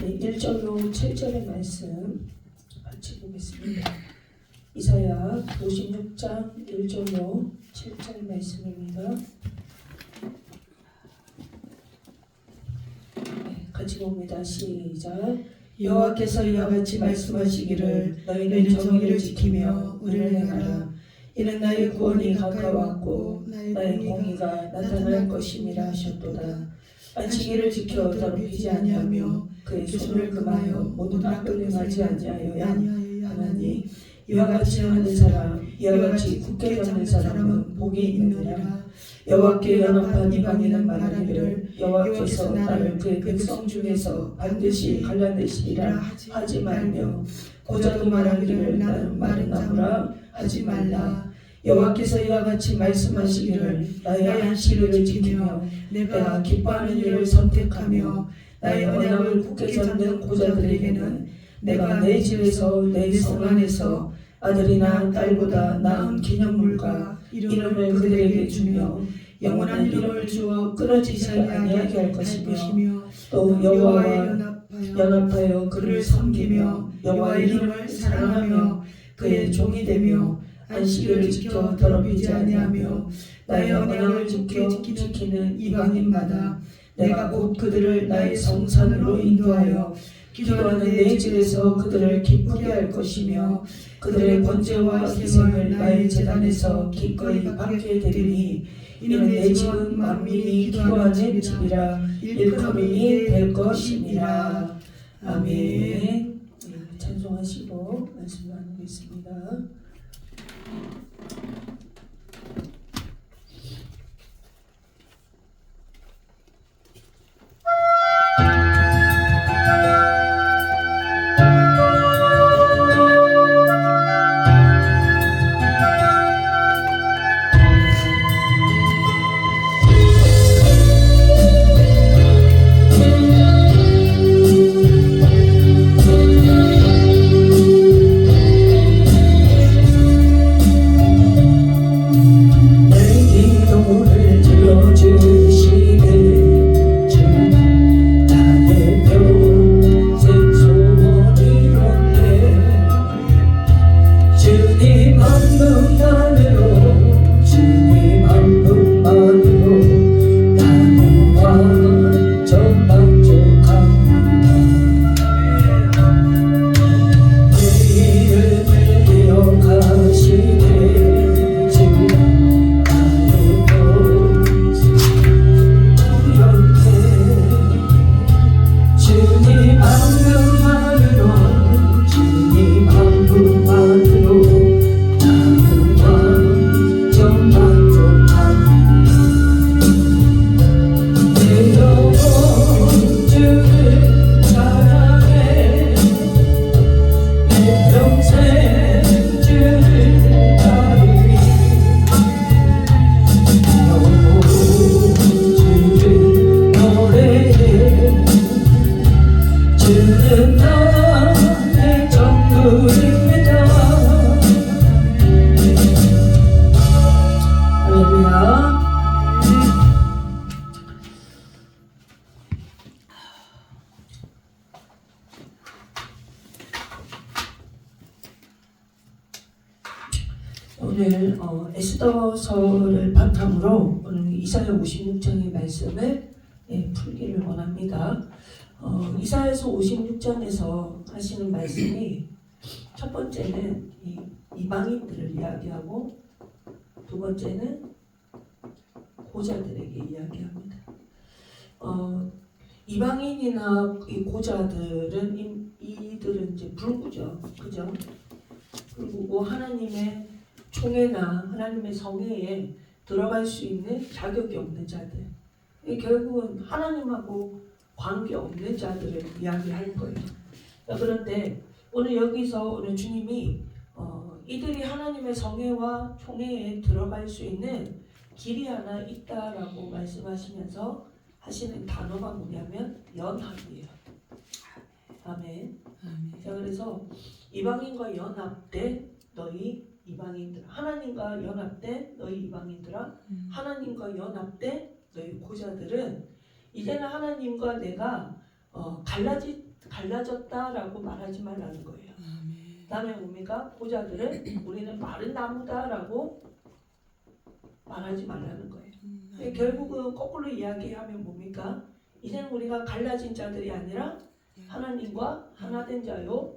1절로 7절의 말씀 같이 보겠습니다. 이사야 56장 1절로 7절 말씀입니다. 같이 봅니다. 시작. 여호와께서 이와 같이 말씀하시기를 너희는 정의를 지키며 의를 행하라. 이는 나의 구원이 가까웠고 나의 공의가 나타날 것임이라 하셨도다. 안식일을 지켜 더럽히지 아니하며 그의 손을 금하여 모든 악을 행하지 아니하여야 하나니 이와 같이 하는 사람 이와 같이 굳게 잡는 사람은 복이 있느니라. 여호와께 연합한 이방인은 말하기를 여호와께서 나를 그의 백성 중에서 반드시 갈라내시리라 하지 말며 고자도 말하기를 나는 마른 나무라 하지 말라. 여호와께서 이와 같이 말씀하시기를 나의 안식일을 지키며 내가 기뻐하는 일을 선택하며 나의 언약을 굳게 잡는 고자들에게는 내가 내 집에서 내 성 안에서 아들이나 딸보다 나은 기념물과 이름을 그들에게 주며 영원한 이름을 주어 끊어지지 아니하게 할 것이며 또 여호와와 연합하여 그를 섬기며 여호와의 이름을 사랑하며 그의 종이 되며 안식일을 지켜 더럽히지 아니하며 나의 언약을 지키는 이방인마다 내가 곧 그들을 나의 성산으로 인도하여 기도하는 내 집에서 그들을 기쁘게 할 것이며 그들의 번제와 희생을 나의 제단에서 기꺼이 받게 되리니 이는 내 집은 만민이 기도하는 집이라 일컬음이 될 것이니라. 아멘. 찬송하시고 말씀 나누겠습니다. 오늘 에스더서를 바탕으로 오늘 이사야 56장의 말씀을 풀기를 원합니다. 이사야서 56장에서 하시는 말씀이 첫 번째는 이방인들을 이야기하고 두 번째는 고자들에게 이야기합니다. 이방인이나 이 고자들은 이들은 이제 불구죠, 그죠? 그리고 하나님의 총회나 하나님의 성회에 들어갈 수 있는 자격이 없는 자들, 결국은 하나님하고 관계 없는 자들을 이야기할 거예요. 그런데 오늘 여기서 오늘 주님이 이들이 하나님의 성회와 총회에 들어갈 수 있는 길이 하나 있다라고 말씀하시면서 하시는 단어가 뭐냐면 연합이에요. 아멘. 자, 그래서 이방인과 연합돼 너희 이방인들, 하나님과 연합돼 너희 이방인들아, 하나님과 연합돼 너희 고자들은 이제는 하나님과 내가 갈라졌다라고 말하지 말라는 거예요. 다음에 뭡니까? 고자들은 우리는 마른 나무다라고 말하지 말라는 거예요. 결국은 거꾸로 이야기하면 뭡니까? 이제는 우리가 갈라진 자들이 아니라 하나님과 하나된 자요.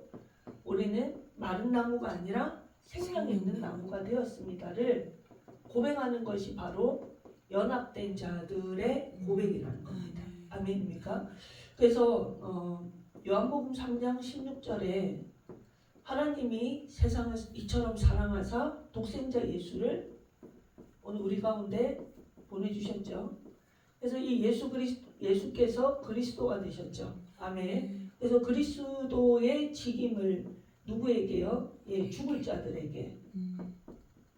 우리는 마른 나무가 아니라 생명 있는 나무가 되었습니다를 고백하는 것이 바로 연합된 자들의 고백이라는 겁니다. 아멘입니까? 그래서 요한복음 3장 16절에 하나님이 세상을 이처럼 사랑하사 독생자 예수를 오늘 우리 가운데 보내주셨죠. 그래서 이 예수께서 그리스도가 되셨죠. 아멘. 그래서 그리스도의 직임을 누구에게요? 예, 죽을 자들에게.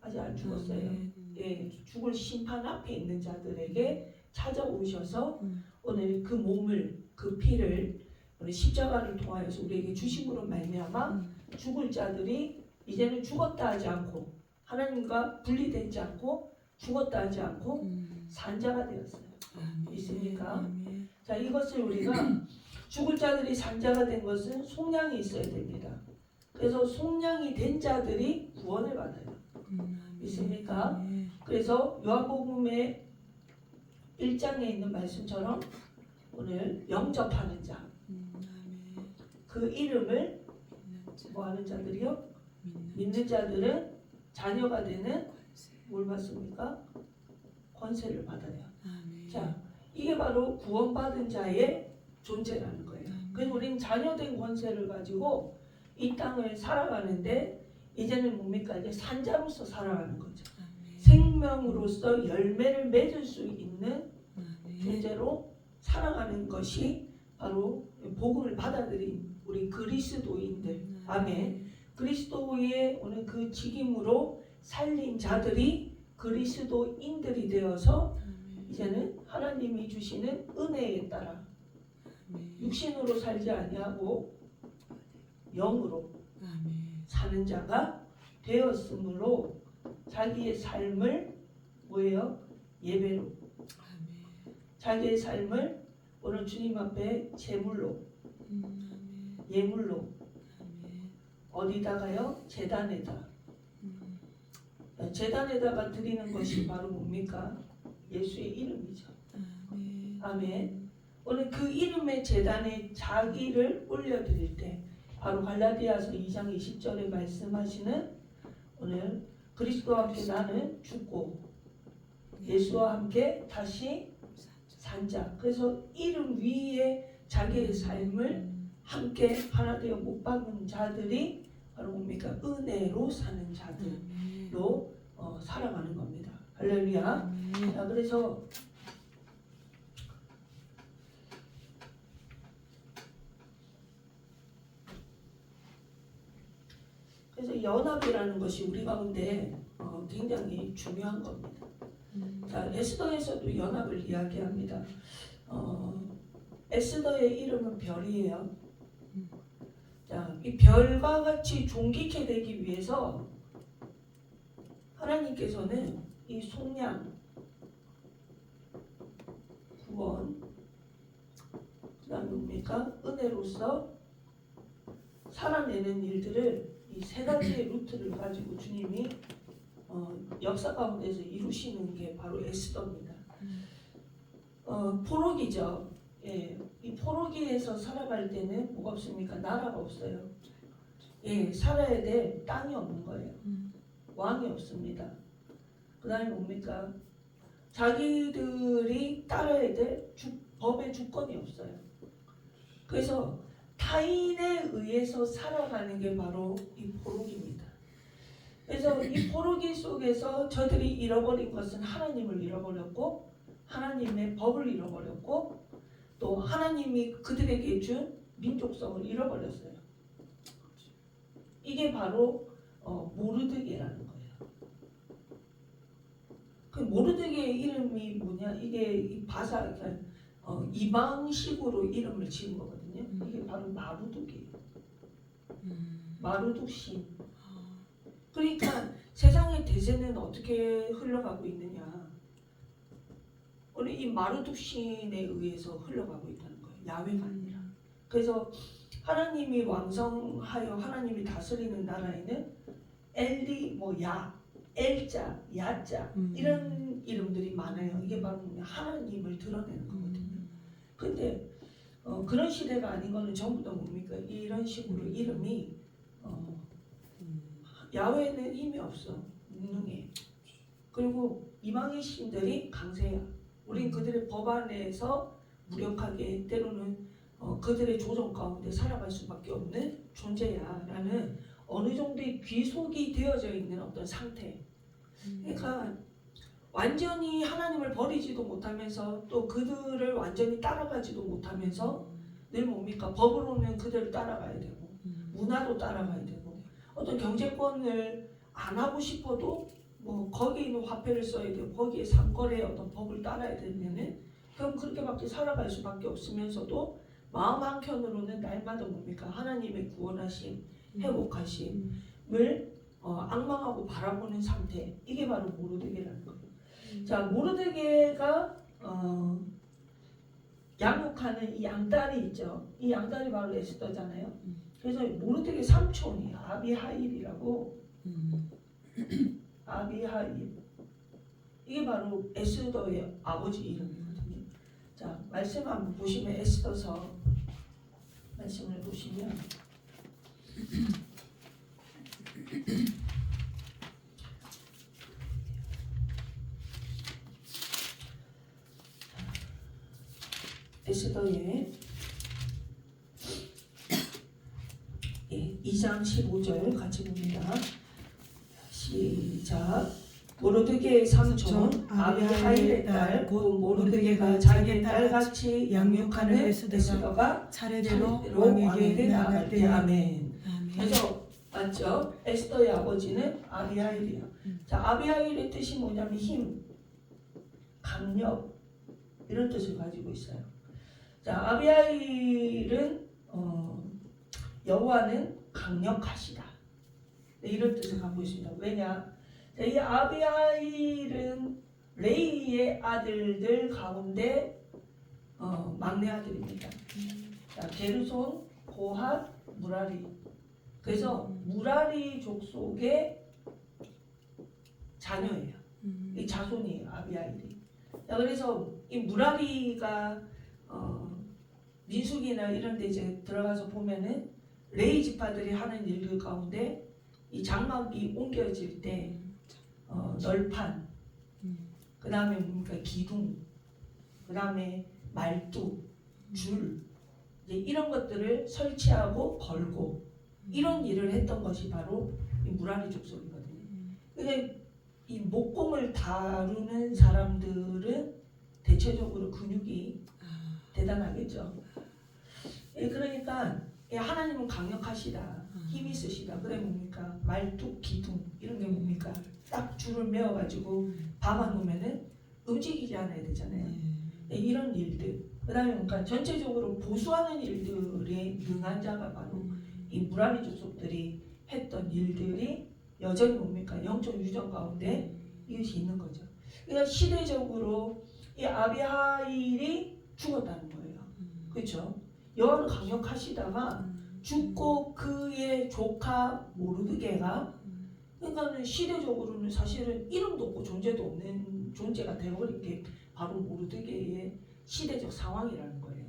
아직 안 죽었어요. 예, 죽을 심판 앞에 있는 자들에게 찾아오셔서 오늘 그 몸을, 그 피를 오늘 십자가를 통하여서 우리에게 주심으로 말미암아 죽을 자들이 이제는 죽었다 하지 않고 하나님과 분리되지 않고 죽었다 하지 않고 산 자가 되었어요. 있습니까? 자, 이것을 우리가 죽을 자들이 산 자가 된 것은 속량이 있어야 됩니다. 그래서 속량이 된 자들이 구원을 받아요. 있습니까? 그래서 요한복음의 1장에 있는 말씀처럼 오늘 영접하는 자, 그 이름을 뭐하는 자들이요? 믿는 자들은 자녀가 되는 뭘 받습니까? 권세를 받아요. 자, 이게 바로 구원받은 자의 존재라는 거예요. 그래서 우리는 자녀된 권세를 가지고 이 땅을 살아가는데 이제는 뭡니까? 이제 산자로서 살아가는 거죠. 생명으로서 열매를 맺을 수 있는 존재로 살아가는 것이 바로 복음을 받아들인 우리 그리스도인들. 아멘. 그리스도의 오늘 그 직임으로 살린 자들이 그리스도인들이 되어서 이제는 하나님이 주시는 은혜에 따라 육신으로 살지 아니하고 영으로 사는 자가 되었으므로 자기의 삶을 뭐예요? 예배로, 자기의 삶을 오늘 주님 앞에 제물로, 예물로, 어디다가요? 제단에다. 제단에다가 드리는 것이 바로 뭡니까? 예수의 이름이죠. 아멘. 오늘 그 이름의 제단에 자기를 올려드릴 때 바로 갈라디아서 2장 20절에 말씀하시는 오늘 그리스도와 함께 나는 죽고 예수와 함께 다시 산자. 그래서 이름 위에 자기의 삶을 함께 하나 되어 못 박은 자들이 바로 뭡니까? 은혜로 사는 자들로 살아가는 겁니다. 할렐루야. 자, 그래서 연합이라는 것이 우리 가운데 굉장히 중요한 겁니다. 자, 에스더에서도 연합을 이야기합니다. 에스더의 이름은 별이에요. 자, 이 별과 같이 존귀케 되기 위해서 하나님께서는 이 속량, 구원, 그다음에 뭡니까? 은혜로서 살아내는 일들을 이 세 가지의 루트를 가지고 주님이 역사 가운데서 이루시는 게 바로 에스더입니다. 포로기죠. 예, 이 포로기에서 살아갈 때는 뭐가 없습니까? 나라가 없어요. 예, 살아야 될 땅이 없는 거예요. 왕이 없습니다. 그 다음에 뭡니까? 자기들이 따라야 될 법의 주권이 없어요. 그래서 타인에 의해서 살아가는 게 바로 이 포로기입니다. 그래서 이 포로기 속에서 저들이 잃어버린 것은 하나님을 잃어버렸고 하나님의 법을 잃어버렸고 또 하나님이 그들에게 준 민족성을 잃어버렸어요. 이게 바로 모르드게라는 거예요. 그 모르드게의 이름이 뭐냐? 이게 이 바사 이방식으로 이름을 지은 거거든요. 이게 바로 마루둑이에요. 마루둑 신. 그러니까 세상의 대세는 어떻게 흘러가고 있느냐? 오늘 이 마루둑 신에 의해서 흘러가고 있다는 거예요. 야훼가 아니라. 그래서 하나님이 왕성하여 하나님이 다스리는 나라에는 엘리 엘자, 야자 이런 이름들이 많아요. 이게 바로 하나님을 드러내는 거거든요. 근데 그런 시대가 아닌 거는 전부 다 뭡니까? 이런 식으로 이름이 야훼는 힘이 없어. 무능해. 그리고 이방의 신들이 강세야. 우린 그들의 법 안에서 무력하게 때로는 그들의 조정 가운데 살아갈 수밖에 없는 존재야 라는 어느 정도의 귀속이 되어져 있는 어떤 상태. 그러니까 완전히 하나님을 버리지도 못하면서 또 그들을 완전히 따라가지도 못하면서 늘 뭡니까? 법으로는 그들을 따라가야 되고 문화도 따라가야 되고 어떤 경제권을 안 하고 싶어도 뭐 거기에 있는 화폐를 써야 되고 거기에 상거래의 어떤 법을 따라야 되면은 그럼 그렇게밖에 살아갈 수밖에 없으면서도 마음 한켠으로는 날마다 뭡니까? 하나님의 구원하심, 회복하심을 악망하고 바라보는 상태. 이게 바로 모르드게라는 거예요. 자, 모르드게가 양육하는 이 양딸이 있죠. 이 양딸이 바로 에스더잖아요. 그래서 모르드게 삼촌이 아비하일이라고 아비하일. 이게 바로 에스더의 아버지 이름이거든요. 자, 말씀 한번 보시면 에스더서 말씀을 보시면 에스더의 2장 15절 같이 봅니다. 시작. 모르드게의 삼촌 아비하일의 딸 곧 모르드게가 자기의 딸같이 양육하는 에스더가 차례대로 왕에게 나아갈 때 아멘. 그래서 맞죠? 에스더의 아버지는 아비하일이야. 자, 아비하일의 뜻이 뭐냐면 힘, 강력 이런 뜻을 가지고 있어요. 자, 아비하일은 여호와는 강력하시다. 네, 이런 뜻을 갖고 있습니다. 왜냐? 자, 이 아비하일은 레이의 아들들 가운데 막내 아들입니다. 자, 게르손, 고핫, 무라리. 그래서 무라리 족속의 자녀예요. 이 자손이에요, 아비하일이. 자, 그래서 이 무라리가 민수기나 이런 데 이제 들어가서 보면은 레이 지파들이 하는 일들 가운데 이 장막이 옮겨질 때 널판, 그 다음에 뭡니까? 기둥, 그 다음에 말뚝, 줄, 이제 이런 것들을 설치하고 걸고 이런 일을 했던 것이 바로 이 무라리 족속이거든요. 그러니까 이 목공을 다루는 사람들은 대체적으로 근육이 대단하겠죠. 그러니까 하나님은 강력하시다, 힘이 있으시다. 그래 뭡니까? 말뚝, 기둥 이런 게 뭡니까? 딱 줄을 메어가지고 박아놓으면은 움직이지 않아야 되잖아요. 이런 일들. 그다음에 뭔가 전체적으로 보수하는 일들에 능한 자가 바로 이 무라리 족속들이 했던 일들이 여전히 뭡니까? 영적 유전 가운데 이것이 있는 거죠. 그러니까 시대적으로 이 아비하일이 죽었다는 거예요. 그렇죠? 여호와는 강력하시다가 죽고 그의 조카 모르드게가 그러니까는 시대적으로는 사실은 이름도 없고 존재도 없는 존재가 되어버린 게 바로 모르드게의 시대적 상황이라는 거예요.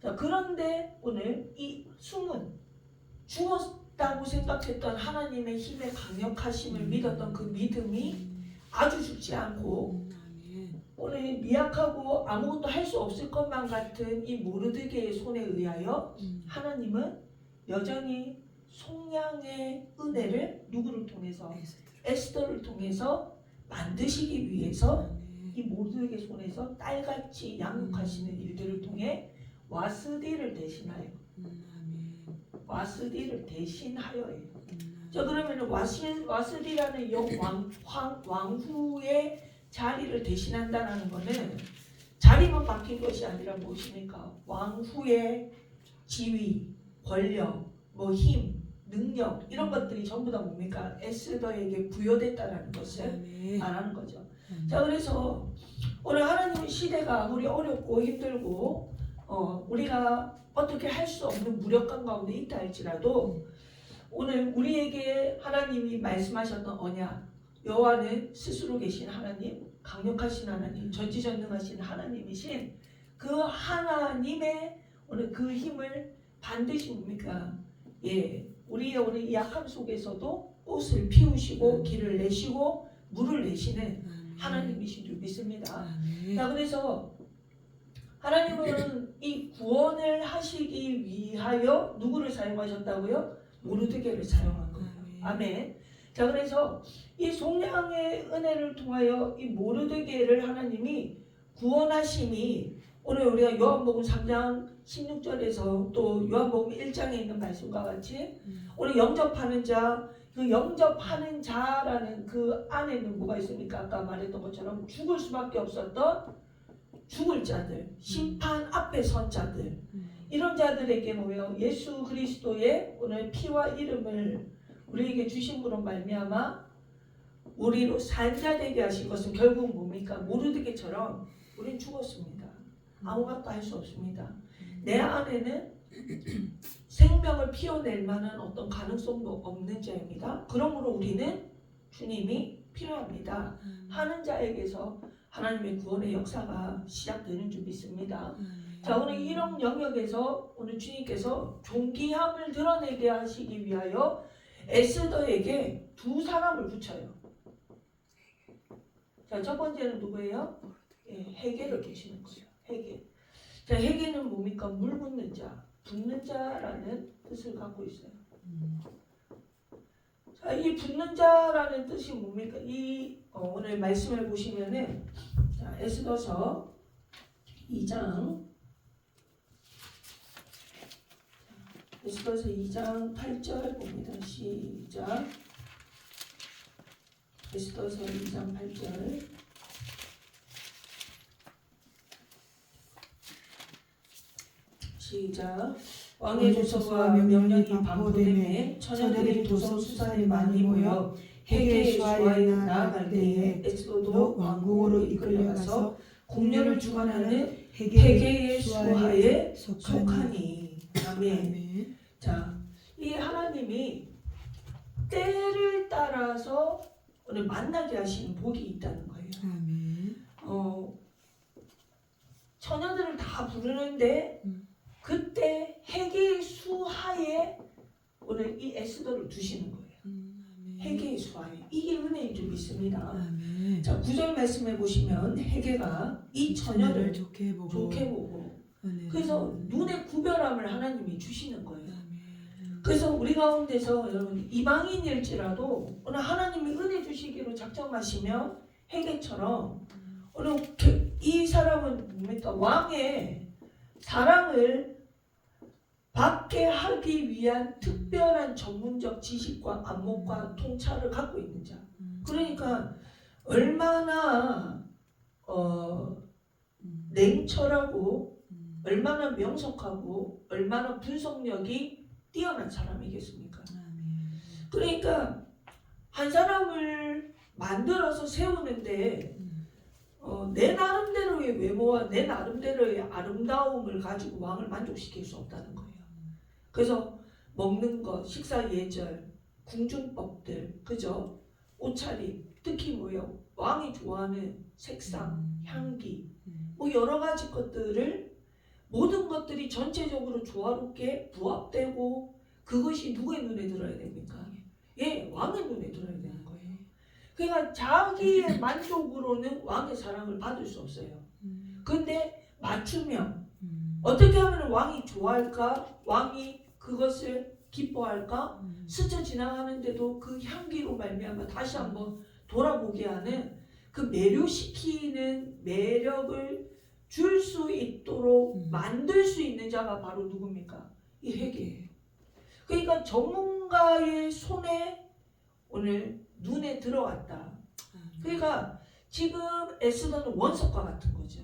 자, 그런데 오늘 이 숨은 죽었다고 생각했던 하나님의 힘의 강력하심을 믿었던 그 믿음이 아주 죽지 않고 오늘 미약하고 아무것도 할 수 없을 것만 같은 이 모르드게의 손에 의하여 하나님은 여전히 속량의 은혜를 누구를 통해서? 에스더를 통해서 만드시기 위해서 이 모르드게 손에서 딸같이 양육하시는 일들을 통해 와스디를 대신하여 와스디를 대신하여예요. 자, 그러면 와스디라는 왕후의 자리를 대신한다는 것은 자리만 바뀐 것이 아니라 무엇입니까? 왕후의 지위, 권력, 힘, 능력 이런 것들이 전부 다 뭡니까? 에스더에게 부여됐다는 것을 말하는 거죠. 자, 그래서 오늘 하나님의 시대가 아무리 어렵고 힘들고 우리가 어떻게 할 수 없는 무력감 가운데 있다 할지라도 오늘 우리에게 하나님이 말씀하셨던 언약, 여호와는 스스로 계신 하나님, 강력하신 하나님, 전지전능하신 하나님이신 그 하나님의 오늘 그 힘을 반드시 뭡니까? 우리의 오늘 이 약함 속에서도 꽃을 피우시고 길을 내시고 물을 내시는 하나님이신 줄 믿습니다. 자, 그래서 하나님은 이 구원을 하시기 위하여 누구를 사용하셨다고요? 모르드게를 사용한 거예요. 아멘. 자, 그래서 이 속량의 은혜를 통하여 이 모르드게를 하나님이 구원하심이 오늘 우리가 요한복음 3장 16절에서 또 요한복음 1장에 있는 말씀과 같이 오늘 영접하는 자, 그 영접하는 자라는 그 안에는 뭐가 있습니까? 아까 말했던 것처럼 죽을 수밖에 없었던 죽을 자들, 심판 앞에 선 자들, 이런 자들에게 뭐예요? 예수 그리스도의 오늘 피와 이름을 우리에게 주심으로 말미암아 우리로 산자 되게 하신 것은 결국 뭡니까? 모르드게처럼 우린 죽었습니다. 아무것도 할 수 없습니다. 내 안에는 생명을 피워낼 만한 어떤 가능성도 없는 자입니다. 그러므로 우리는 주님이 필요합니다. 하는 자에게서 하나님의 구원의 역사가 시작되는 줄 믿습니다. 자, 오늘 이런 영역에서 오늘 주님께서 존귀함을 드러내게 하시기 위하여 에스더에게 두 사람을 붙여요. 자, 첫 번째는 누구예요? 헤게를 붙이는 거예요. 헤게. 자, 헤게는 뭡니까? 물 붓는 자, 붓는 자라는 뜻을 갖고 있어요. 자, 이 붓는 자라는 뜻이 뭡니까? 오늘 말씀을 보시면은 자, 에스더서 2장 8절 봅니다. 시작. 에스더서 2장 8절. 시작. 왕의 조서와 명령이 반포되매 처녀들이 도성 수산에 많이 모여 헤게의 수하에 나아갈 때에 에스더도 왕궁으로 이끌려가서 궁녀를 주관하는 헤게의 수하에 속하니. 아멘. 자, 이 하나님이 때를 따라서 오늘 만나게 하시는 복이 있다는 거예요. 처녀들을 다 부르는데 그때 헤게의 수하에 오늘 이 에스더를 두시는 거예요. 헤게의 수하에. 이게 은혜인 줄 믿습니다. 자, 9절 말씀해 보시면 헤게가 이 처녀를 좋게 보고 그래서 눈의 구별함을 하나님이 주시는 거예요. 그래서 우리 가운데서 여러분 이방인일지라도 오늘 하나님이 은혜 주시기로 작정하시면 헤게처럼 오늘 이 사람은 뭡니까? 왕의 사랑을 받게 하기 위한 특별한 전문적 지식과 안목과 통찰을 갖고 있는 자. 그러니까 얼마나 냉철하고 얼마나 명석하고 얼마나 분석력이 뛰어난 사람이겠습니까? 그러니까 한 사람을 만들어서 세우는데 내 나름대로의 외모와 내 나름대로의 아름다움을 가지고 왕을 만족시킬 수 없다는 거예요. 그래서 먹는 것, 식사 예절, 궁중법들, 그죠? 옷차림, 특히 뭐예요? 왕이 좋아하는 색상, 향기, 뭐 여러 가지 것들을 모든 것들이 전체적으로 조화롭게 부합되고 그것이 누구의 눈에 들어야 됩니까? 왕의 눈에 들어야 되는 거예요. 그러니까 자기의 만족으로는 왕의 사랑을 받을 수 없어요. 근데 맞추면 어떻게 하면 왕이 좋아할까? 왕이 그것을 기뻐할까? 스쳐 지나가는데도 그 향기로 말미암아 다시 한번 돌아보게 하는 그 매료시키는 매력을 줄 수 있도록 만들 수 있는 자가 바로 누굽니까? 이 헤게예요. 그러니까 전문가의 손에 오늘 눈에 들어왔다. 그러니까 지금 에스더는 원석과 같은 거죠.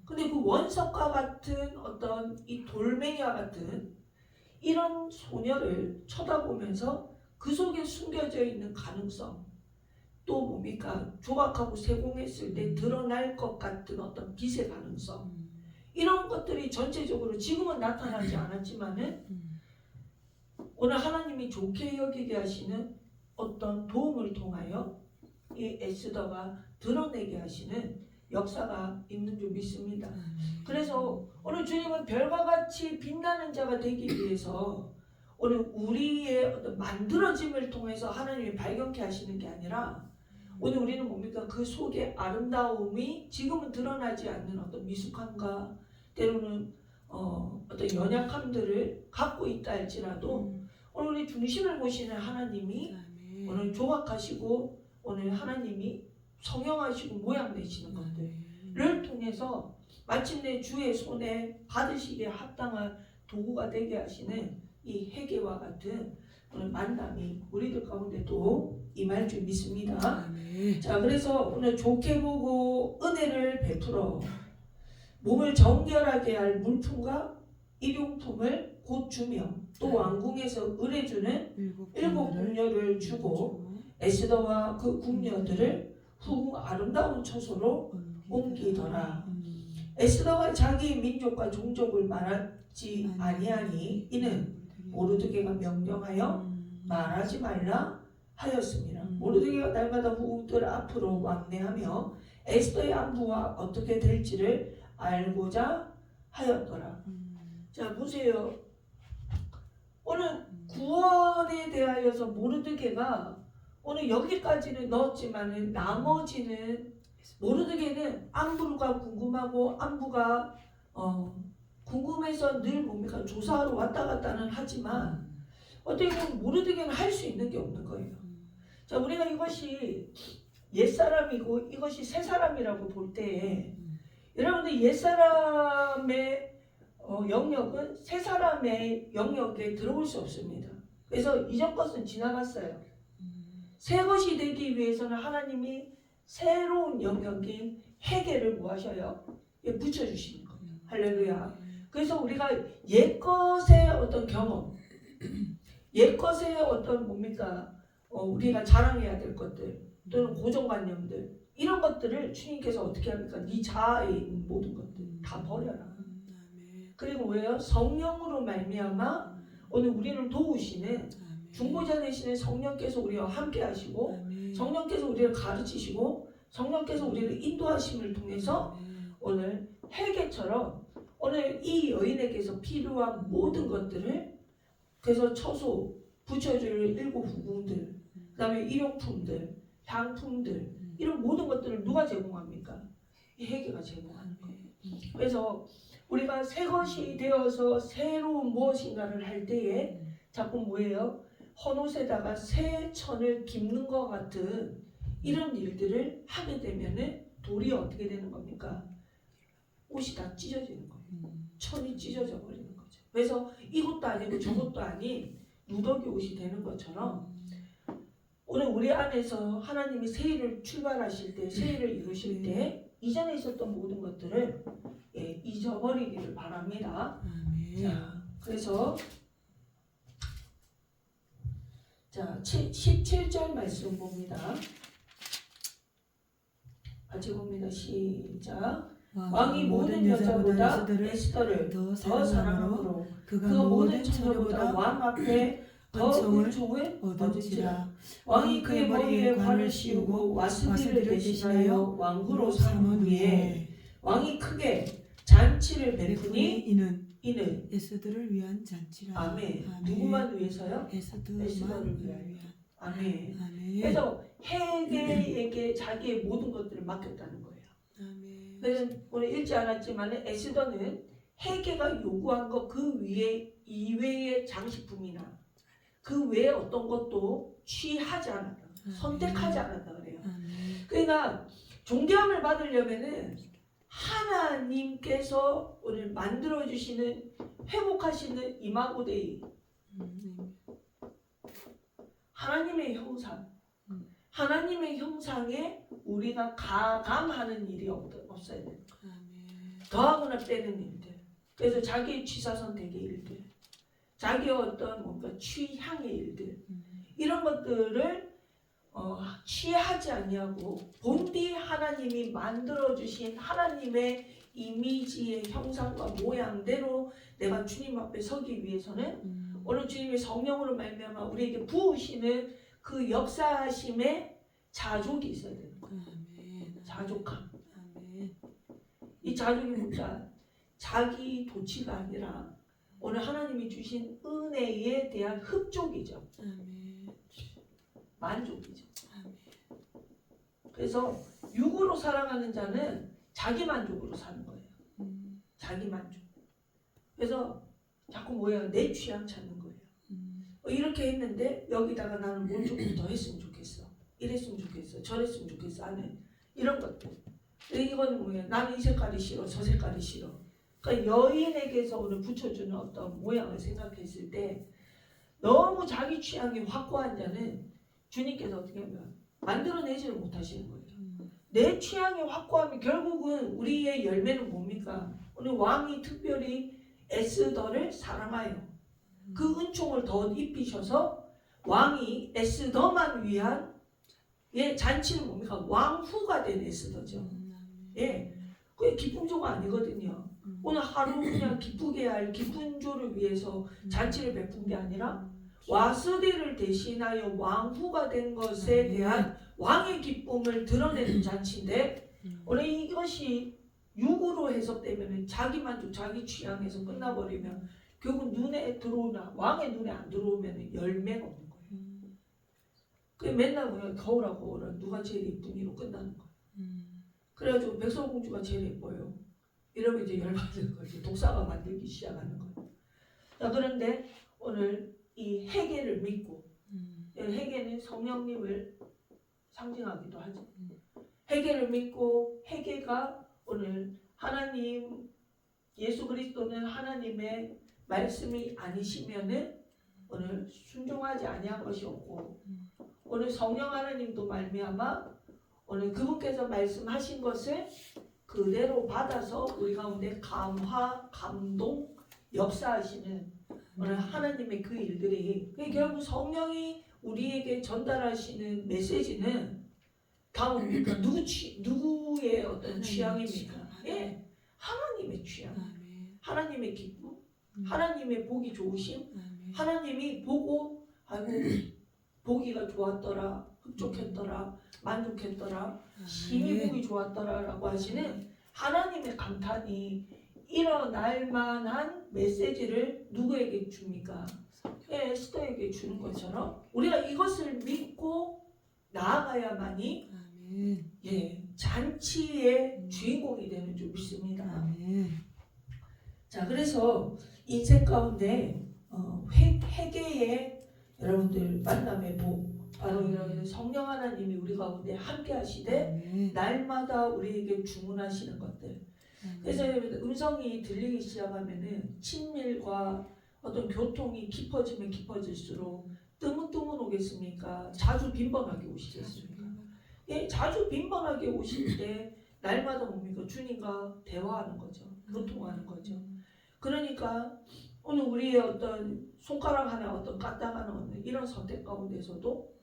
근데 그 원석과 같은 어떤 이 돌멩이와 같은 이런 소녀를 쳐다보면서 그 속에 숨겨져 있는 가능성, 또 뭡니까? 조각하고 세공했을 때 드러날 것 같은 어떤 빛의 가능성, 이런 것들이 전체적으로 지금은 나타나지 않았지만은 오늘 하나님이 좋게 여기게 하시는 어떤 도움을 통하여 이 에스더가 드러내게 하시는 역사가 있는 줄 믿습니다. 그래서 오늘 주님은 별과 같이 빛나는 자가 되기 위해서 오늘 우리의 어떤 만들어짐을 통해서 하나님이 발견케 하시는 게 아니라 오늘 우리는 뭡니까? 그 속에 아름다움이 지금은 드러나지 않는 어떤 미숙함과 때로는 어떤 연약함들을 갖고 있다 할지라도 오늘 우리 중심을 보시는 하나님이 오늘 조각하시고 오늘 하나님이 성형하시고 모양 내시는 것들을 통해서 마침내 주의 손에 받으시기에 합당한 도구가 되게 하시는 이 회개와 같은 오늘 만남이 우리들 가운데도 임할 줄 믿습니다. 자, 그래서 오늘 좋게 보고 은혜를 베풀어 몸을 정결하게 할 물품과 일용품을 곧 주며 또 왕궁에서 의뢰주는 7 궁녀를 주고 에스더와 그 궁녀들을 후궁 아름다운 처소로 옮기더라. 에스더가 자기 민족과 종족을 말하지 아니하니 이는 모르드게가 명령하여 말하지 말라 하였습니다. 모르드게가 날마다 후궁들 앞으로 왕래하며 에스더의 안부가 어떻게 될지를 알고자 하였더라. 자, 보세요. 오늘 구원에 대하여서 모르드게가 오늘 여기까지는 넣었지만 나머지는 모르드게는 안부가 궁금하고 안부가 궁금해서 늘 뭡니까 조사하러 왔다 갔다는 하지만 어떻게 보면 모르드게는 할 수 있는 게 없는 거예요. 자, 우리가 이것이 옛사람이고 이것이 새사람이라고 볼 때에 여러분들 옛사람의 영역은 새사람의 영역에 들어올 수 없습니다. 그래서 이전 것은 지나갔어요. 새 것이 되기 위해서는 하나님이 새로운 영역인 회개를 뭐 하셔요? 붙여주시는 거예요. 할렐루야. 그래서 우리가 옛것의 어떤 경험, 옛것의 어떤 뭡니까? 우리가 자랑해야 될 것들 또는 고정관념들 이런 것들을 주님께서 어떻게 합니까? 네 자아에 있는 모든 것들 다 버려라. 그리고 왜요? 성령으로 말미암아 오늘 우리를 도우시는 중보자 되시는 성령께서 우리와 함께 하시고 성령께서 우리를 가르치시고 성령께서 우리를 인도하심을 통해서 오늘 회개처럼 오늘 이 여인에게서 필요한 모든 것들을 그래서 처소, 붙여줄 7 후궁들 그 다음에 일용품들, 향품들 이런 모든 것들을 누가 제공합니까? 이 회개가 제공하는 거예요. 그래서 우리가 새 것이 되어서 새로운 무엇인가를 할 때에 자꾸 뭐예요? 헌옷에다가 새 천을 깁는 것 같은 이런 일들을 하게 되면은 도리어 어떻게 되는 겁니까? 옷이 다 찢어지는 거예요. 천이 찢어져 버리는 거죠. 그래서 이것도 아니고 저것도 아닌 누더기 옷이 되는 것처럼 오늘 우리 안에서 하나님이 새 일을 출발하실 때, 새 일을 이루실 때 이전에 있었던 모든 것들을 잊어버리기를 바랍니다. 자, 그래서 자 17절 말씀 봅니다. 같이 봅니다. 시작. 왕이 모든 여자보다 에스더를 더 사랑함으로 그가 모든 처녀보다 왕 앞에 더 은총을 얻은지라. 왕이 그의 머리에 관을 씌우고 와스비를 대신하여 왕후로 삼은 후에 왕이 크게 잔치를 베푸니 이는 에스더를 위한 잔치라. 아멘. 누구만 위해서요? 에스더를 위한. 아멘. 아멘. 그래서 회개에게 자기의 모든 것들을 맡겼다는 거예요. 아멘. 그래서 오늘 읽지 않았지만 에스더는 회개가 요구한 것 그 위에 이외의 장식품이나 그 외에 어떤 것도 취하지 않았다. 선택하지 않았다 그래요. 그러니까 존경을 받으려면은 하나님께서 오늘 만들어 주시는 회복하시는 이마고데이 하나님의 형상 하나님의 형상에 우리가 가감하는 일이 없어야 돼요. 더하거나 빼는 일들. 그래서 자기의 취사선택의 일들, 자기의 어떤 뭔가 취향의 일들, 이런 것들을 취하지 아니하고 본디 하나님이 만들어 주신 하나님의 이미지의 형상과 모양대로 내가 주님 앞에 서기 위해서는 오늘 주님의 성령으로 말미암아 우리에게 부으시는 그 역사하심의 자족이 있어야 되는 거예요. 자족함. 이 자족이 뭔가 자기 도치가 아니라 오늘 하나님이 주신 은혜에 대한 흡족이죠. 만족이죠. 그래서 육으로 살아가는 자는 자기 만족으로 사는 거예요. 자기 만족. 그래서 자꾸 뭐예요? 내 취향 찾는 거예요. 이렇게 했는데 여기다가 나는 뭘 조금 더 했으면 좋겠어. 이랬으면 좋겠어. 저랬으면 좋겠어. 하는 이런 것들. 이건 뭐예요? 나는 이 색깔이 싫어. 저 색깔이 싫어. 그러니까 여인에게서 오늘 붙여주는 어떤 모양을 생각했을 때 너무 자기 취향이 확고한 자는 주님께서 어떻게 하면 만들어내지를 못하시는 거예요. 내 취향이 확고하면 결국은 우리의 열매는 뭡니까? 오늘 왕이 특별히 에스더를 사랑하여 그 은총을 더 입히셔서 왕이 에스더만 위한 잔치는 뭡니까? 왕후가 된 에스더죠. 예, 그게 기쁨조가 아니거든요. 오늘 하루 그냥 기쁘게 할 기쁨조를 위해서 잔치를 베푼 게 아니라 와스디를 대신하여 왕후가 된 것에 대한 왕의 기쁨을 드러내는 잔치인데 오늘 이것이 육으로 해석되면 자기 만족, 자기 취향에서 끝나버리면 결국 눈에 들어오나 왕의 눈에 안 들어오면 열매가 없는 거예요. 그 맨날 그냥 거울하고 거울은 누가 제일 예쁜이로 끝나는 거예요. 그래가지고 백설공주가 제일 예뻐요. 이러면 이제 열받는 거죠. 독사가 만들기 시작하는 거예요. 자, 그런데 오늘 이 회개를 믿고 회개는 성령님을 상징하기도 하죠. 회개를 믿고 회개가 오늘 하나님 예수 그리스도는 하나님의 말씀이 아니시면은 오늘 순종하지 아니한 것이 없고 오늘 성령 하나님도 말미암아 오늘 그분께서 말씀하신 것을 그대로 받아서 우리 가운데 감화, 감동, 역사하시는 오늘 하나님의 그 일들이 결국 성령이 우리에게 전달하시는 메시지는 다 뭡니까? 누구의 어떤 취향입니까? 예, 하나님의 취향, 하나님의 기쁨, 하나님의 보기 좋으심, 하나님이 보고 아이고 보기가 좋았더라, 흡족했더라, 만족했더라, 심히 보기 좋았더라라고 하시는 하나님의 감탄이 일어날 만한 메시지를 누구에게 줍니까? 예, 에스더에게 주는 것처럼 우리가 이것을 믿고 나아가야만이 잔치의 주인공이 되는 줄 믿습니다. 자, 그래서 인생 가운데 회개의 여러분들 만남의 복 바로 여러분들 성령 하나님이 우리 가운데 함께 하시되 날마다 우리에게 주문하시는 것들. 그래서 음성이 들리기 시작하면은 친밀과 어떤 교통이 깊어지면 깊어질수록 뜨문뜨문 오겠습니까? 자주 빈번하게 오시겠습니까? 예, 자주 빈번하게 오실 때 날마다 뭡니까? 주님과 대화하는 거죠. 교통하는 거죠. 그러니까 오늘 우리의 어떤 손가락 하나 어떤 까딱하는 어떤 이런 선택 가운데서도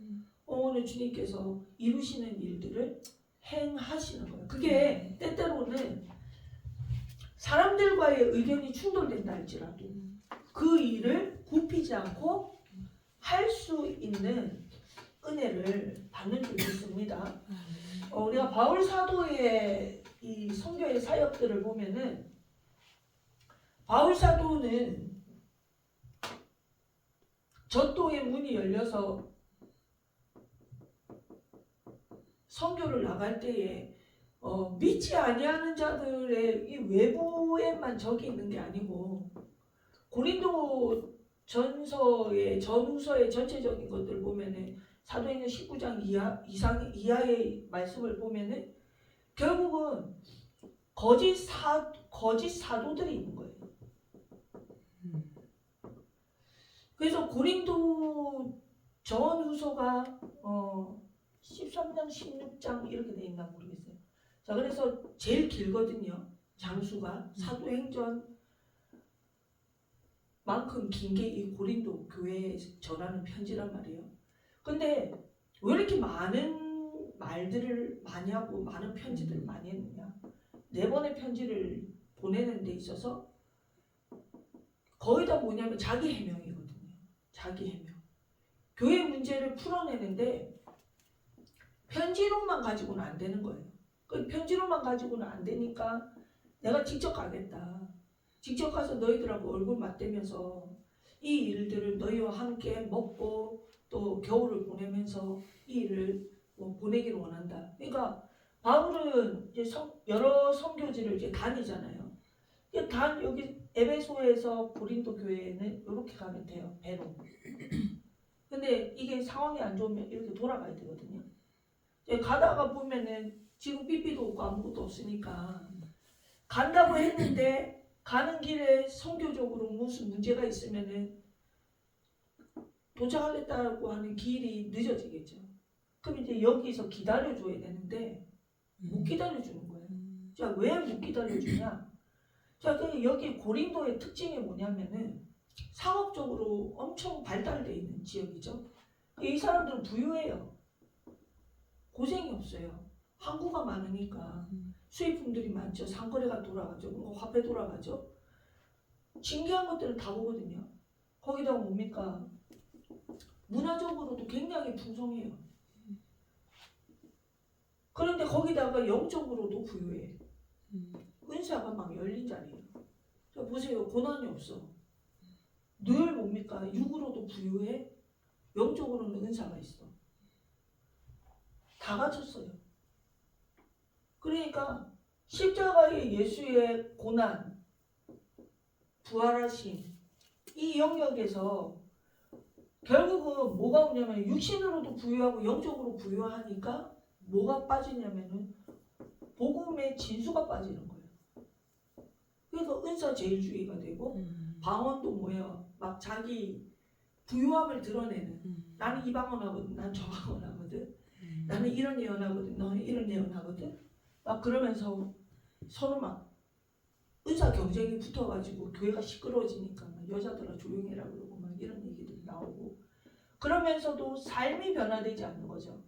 오늘 주님께서 이루시는 일들을 행하시는 거예요. 그게 때때로는 사람들과의 의견이 충돌된다 할지라도 그 일을 굽히지 않고 할 수 있는 은혜를 받는 줄 믿습니다. 우리가 바울 사도의 이 선교의 사역들을 보면은 바울 사도는 전도의 문이 열려서 선교를 나갈 때에 믿지 아니하는 자들의 이 외부에만 적이 있는 게 아니고 고린도 전서의 전후서의 전체적인 것들 보면은 사도행전 19장 이하의 말씀을 보면은 결국은 거짓 사도들이 있는 거예요. 그래서 고린도 전후서가 13장 16장 이렇게 돼 있나 모르겠어요. 자, 그래서 제일 길거든요. 장수가 사도행전 만큼 긴 게 이 고린도 교회에 전하는 편지란 말이에요. 근데 왜 이렇게 많은 말들을 많이 하고 많은 편지들을 많이 했느냐? 4번의 편지를 보내는 데 있어서 거의 다 뭐냐면 자기 해명이거든요. 자기 해명. 교회 문제를 풀어내는데 편지로만 가지고는 안 되는 거예요. 그 편지로만 가지고는 안 되니까 내가 직접 가겠다. 직접 가서 너희들하고 얼굴 맞대면서 이 일들을 너희와 함께 먹고 또 겨울을 보내면서 이 일을 보내기를 원한다. 그러니까 바울은 이제 여러 선교지를 이제 다니잖아요. 여기 에베소에서 고린도 교회는 이렇게 가면 돼요. 배로. 근데 이게 상황이 안 좋으면 이렇게 돌아가야 되거든요. 가다가 보면은 지금 삐삐도 없고 아무것도 없으니까 간다고 했는데 가는 길에 선교적으로 무슨 문제가 있으면은 도착하겠다고 하는 길이 늦어지겠죠. 그럼 이제 여기서 기다려줘야 되는데 못 기다려주는 거예요. 자, 왜 못 기다려주냐? 자, 여기 고린도의 특징이 뭐냐면은 상업적으로 엄청 발달되어 있는 지역이죠. 이 사람들은 부유해요. 고생이 없어요. 항구가 많으니까 수입품들이 많죠. 상거래가 돌아가죠. 화폐 돌아가죠. 신기한 것들을 다 보거든요. 거기다가 뭡니까? 문화적으로도 굉장히 풍성해요. 그런데 거기다가 영적으로도 부유해. 은사가 막 열린 자리예요. 자, 보세요. 고난이 없어. 늘 뭡니까? 육으로도 부유해. 영적으로는 은사가 있어. 다 갖췄어요. 그러니까 십자가의 예수의 고난, 부활하심, 이 영역에서 결국은 뭐가 오냐면 육신으로도 부유하고 영적으로 부유하니까 뭐가 빠지냐면은 복음의 진수가 빠지는 거예요. 그래서 은사제일주의가 되고 방언도 뭐예요? 막 자기 부유함을 드러내는. 나는 이 방언하거든, 난 저 방언하거든, 나는 이런 예언하거든, 너는 이런 예언하거든. 막 그러면서 서로 막 은사 경쟁이 붙어가지고 교회가 시끄러워지니까 막 여자들아 조용해라 그러고 막 이런 얘기들이 나오고, 그러면서도 삶이 변화되지 않는 거죠.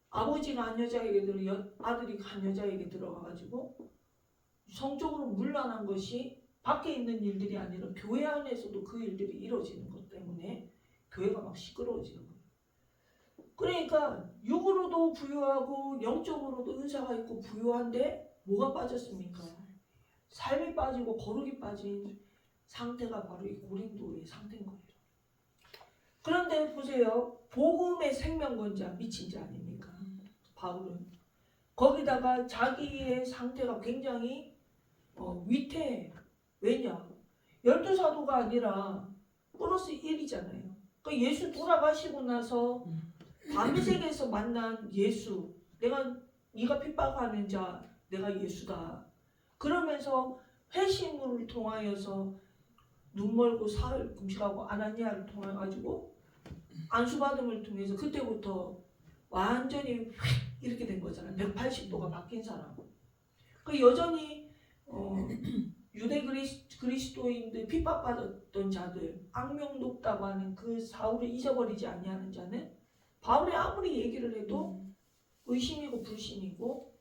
아버지가 한 여자에게 아들이 한 여자에게 들어가가지고 성적으로 문란한 것이 밖에 있는 일들이 아니라 교회 안에서도 그 일들이 이루어지는 것 때문에 교회가 막 시끄러워지는 거예요. 그러니까 육으로도 부유하고 영적으로도 은사가 있고 부유한데 뭐가 빠졌습니까? 삶이 빠지고 거룩이 빠진 상태가 바로 이 고린도의 상태인 거예요. 그런데 보세요. 복음의 생명권자 미친 자 아닙니까? 바울은. 거기다가 자기의 상태가 굉장히 위태해. 왜냐? 12사도가 아니라 플러스 1이잖아요. 그러니까 예수 돌아가시고 나서 밤새에서 만난 예수, 네가 핍박하는 자, 내가 예수다. 그러면서 회심을 통하여서 눈 멀고 사흘 금식하고 아나니아를 통해 가지고 안수받음을 통해서 그때부터 완전히 이렇게 된 거잖아요. 180도가 바뀐 사람. 그 여전히 유대 그리스도인들 핍박받았던 자들, 악명 높다고 하는 그 사울을 잊어버리지 아니하는 자는 바울이 아무리 얘기를 해도 의심이고 불신이고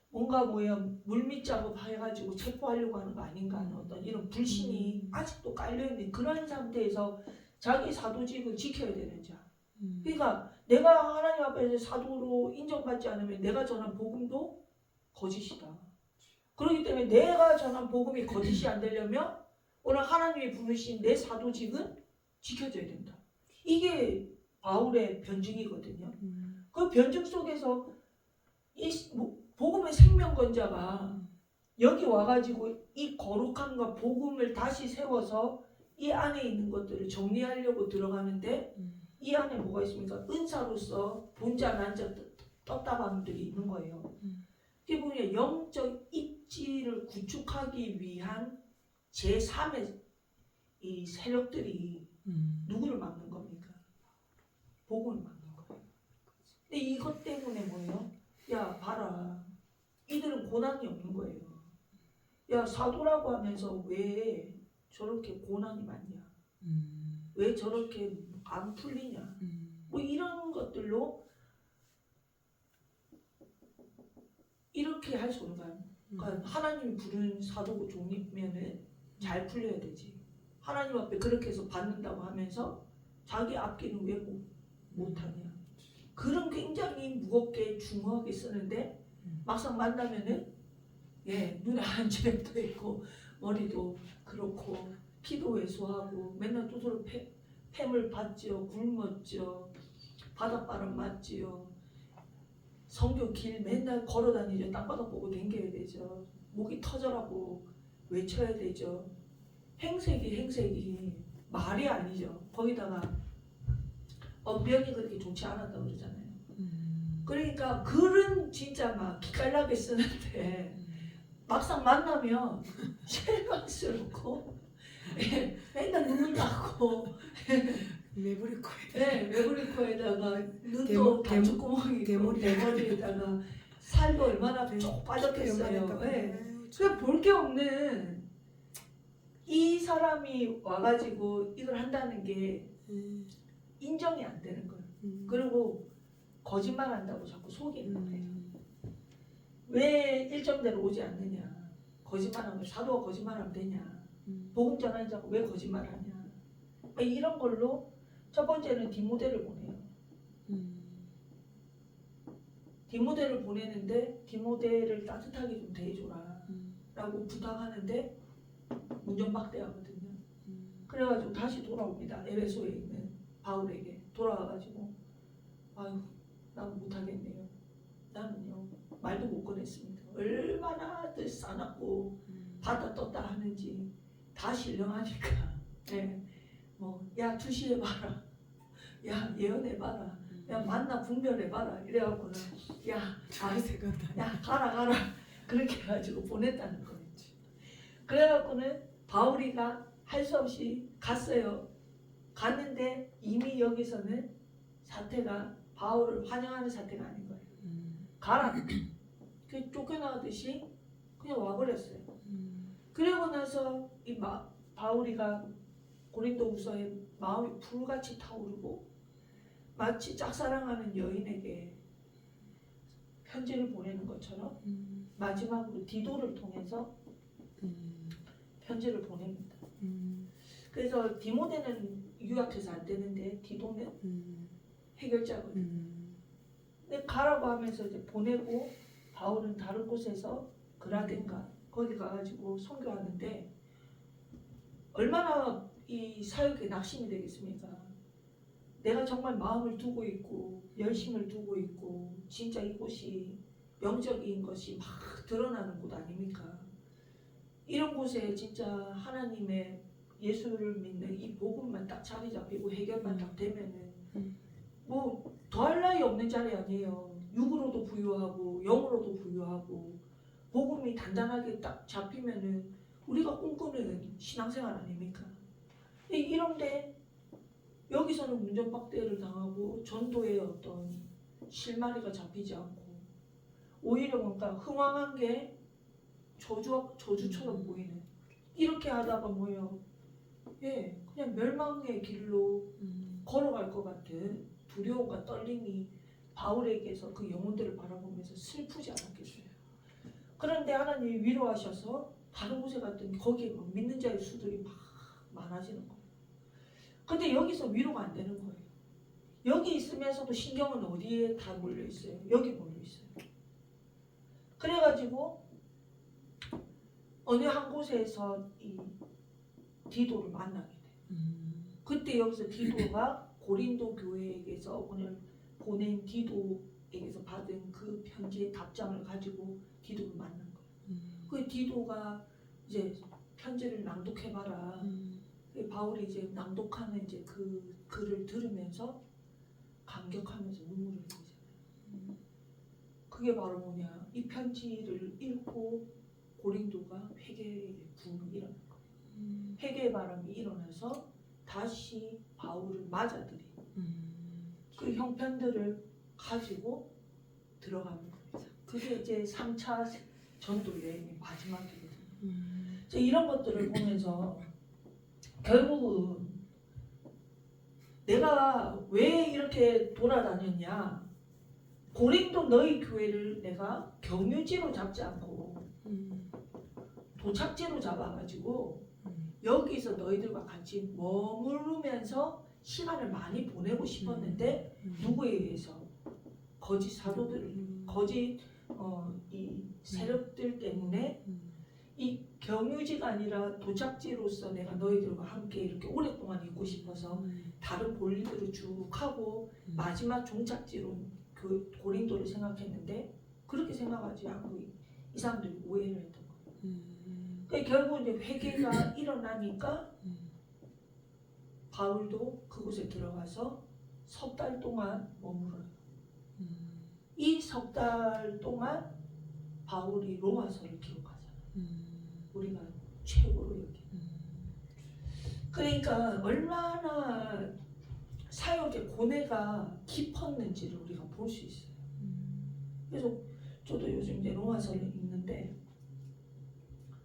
뭔가 물밑 작업 해가지고 체포하려고 하는 거 아닌가 하는 어떤 이런 불신이 아직도 깔려있는 그런 상태에서 자기 사도직을 지켜야 되는 자. 그러니까 내가 하나님 앞에서 사도로 인정받지 않으면 내가 전한 복음도 거짓이다. 그렇기 때문에 내가 전한 복음이 거짓이 안 되려면 오늘 하나님이 부르신 내 사도직은 지켜져야 된다. 이게 바울의 변증이거든요. 그 변증 속에서 이 복음의 생명권자가 여기 와가지고 이 거룩함과 복음을 다시 세워서 이 안에 있는 것들을 정리하려고 들어가는데 이 안에 뭐가 있습니까? 은사로서 본자 난자 떴다방들이 있는 거예요. 그게 뭐냐? 영적 입지를 구축하기 위한 제3의 이 세력들이 누구를 막는 겁니까? 복음을 막는 거예요. 근데 이것 때문에 뭐예요? 야 봐라, 이들은 고난이 없는 거예요. 야 사도라고 하면서 왜 저렇게 고난이 많냐? 왜 저렇게 안 풀리냐? 뭐 이런 것들로 이렇게 할 수 없는 거야. 그러니까 하나님이 부른 사도고 종이면은 잘 풀려야 되지. 하나님 앞에 그렇게 해서 받는다고 하면서 자기 앞길은 왜 못하냐. 그런 굉장히 무겁게 중후하게 쓰는데 막상 만나면은 눈에 하얀 지력도 있고 머리도 그렇고 키도 왜소하고 맨날 또 서로 팸을 받지요. 굶었지요. 바닷바람 맞지요. 성교 길 맨날 걸어다니죠. 땅바닥 보고 댕겨야 되죠. 목이 터져라고 외쳐야 되죠. 행색이 말이 아니죠. 거기다가 언변이 그렇게 좋지 않았다고 그러잖아요. 그러니까 글은 진짜 막 기깔나게 쓰는데 막상 만나면 실망스럽고 맨날 눈물 나고 매부리 코에 매부리 코에다가 눈도 단추구멍이 있고 대머리에다가 살도 얼마나 쭉 빠졌겠어요. 그냥 볼 게 없는 이 사람이 와가지고 이걸 한다는 게 인정이 안 되는 거예요. 그리고 거짓말 한다고 자꾸 속이는 거예요. 왜 일정대로 오지 않느냐. 거짓말하면 사도가 거짓말하면 되냐. 복음 전하는 자가 왜 거짓말하냐. 이런 걸로 첫 번째는 디모데를 보내요. 디모데를 보내는데 디모데를 따뜻하게 좀 대해줘라 라고 부탁하는데 문전박대하거든요. 그래가지고 다시 돌아옵니다. 에베소에 있는 바울에게 돌아와가지고 아유 나는 못하겠네요. 나는요 말도 못 꺼냈습니다. 얼마나 싸납고 받아 떴다 하는지 다 신령하니까 야 투시해봐라. 야 예언해봐라. 야 만나 분별해봐라. 이래갖고는 야 가라 그렇게 해가지고 보냈다는 거예요. 그래갖고는 바울이가 할 수 없이 갔어요. 갔는데 이미 여기서는 사태가 바울을 환영하는 사태가 아닌 거예요. 가라. 그 쫓겨나듯이 그냥 와버렸어요. 그러고 나서 이 바울이가 고린도후서에 마음이 불같이 타오르고 마치 짝사랑하는 여인에게 편지를 보내는 것처럼 마지막으로 디도를 통해서 편지를 보냅니다. 그래서 디모데는 유학해서 안 되는데 디도는 해결자거든요. 근데 가라고 하면서 이제 보내고 바울은 다른 곳에서 그라덴가 거기 가가지고 선교하는데 얼마나 이 사역에 낙심이 되겠습니까? 내가 정말 마음을 두고 있고 열심을 두고 있고 진짜 이곳이 영적인 것이 막 드러나는 곳 아닙니까? 이런 곳에 진짜 하나님의 예수를 믿는 이 복음만 딱 자리 잡히고 해결만 딱 되면은 뭐 더할 나위 없는 자리 아니에요. 육으로도 부유하고 영으로도 부유하고 복음이 단단하게 딱 잡히면은 우리가 꿈꾸는 신앙생활 아닙니까? 이런데 여기서는 문전박대를 당하고 전도의 어떤 실마리가 잡히지 않고 오히려 뭔가 흥황한 게 저주처럼 보이는 이렇게 하다가 뭐요? 그냥 멸망의 길로 걸어갈 것 같은 두려움과 떨림이 바울에게서 그 영혼들을 바라보면서 슬프지 않았겠어요. 그런데 하나님이 위로하셔서 다른 곳에 갔더니 거기에 막 믿는 자의 수들이 막 많아지는 거예요. 근데 여기서 위로가 안 되는 거예요. 여기 있으면서도 신경은 어디에 다 몰려 있어요? 여기 몰려 있어요. 그래가지고 어느 한 곳에서 이 디도를 만나게 돼요. 그때 여기서 디도가 고린도 교회에게서 오늘 보낸 디도에게서 받은 그 편지의 답장을 가지고 디도를 만난 거예요. 그 디도가 이제 편지를 낭독해봐라. 바울이 이제 낭독하는 이제 그 글을 들으면서 감격하면서 눈물을 흘리잖아요. 그게 바로 뭐냐? 이 편지를 읽고 고린도가 회개의 붐이 일어난 거예요. 회개의 바람이 일어나서 다시 바울을 맞아들인 그 형편들을 가지고 들어가는 거예요. 그게 이제 3차 전도 여행의 마지막이거든요. 이런 것들을 보면서 결국은 내가 왜 이렇게 돌아다녔냐? 고린도 너희 교회를 내가 경유지로 잡지 않고 도착지로 잡아가지고 여기서 너희들과 같이 머무르면서 시간을 많이 보내고 싶었는데 누구에 의해서? 거짓 사도들, 거짓 이 세력들 때문에 이 경유지가 아니라 도착지로서 내가 너희들과 함께 이렇게 오랫동안 있고 싶어서 다른 볼일들을 쭉 하고 마지막 종착지로 그 고린도를 생각했는데 그렇게 생각하지 않고 이 사람들이 오해를 했던 거예요. 그러니까 결국 이제 회개가 일어나니까 바울도 그곳에 들어가서 석 달 동안 머물어요. 이 석 달 동안 바울이 로마서를 기록하잖아요. 우리가 최고로 여기. 그러니까 얼마나 사역의 고뇌가 깊었는지를 우리가 볼 수 있어요. 그래서 저도 요즘 이제 로마서를 읽는데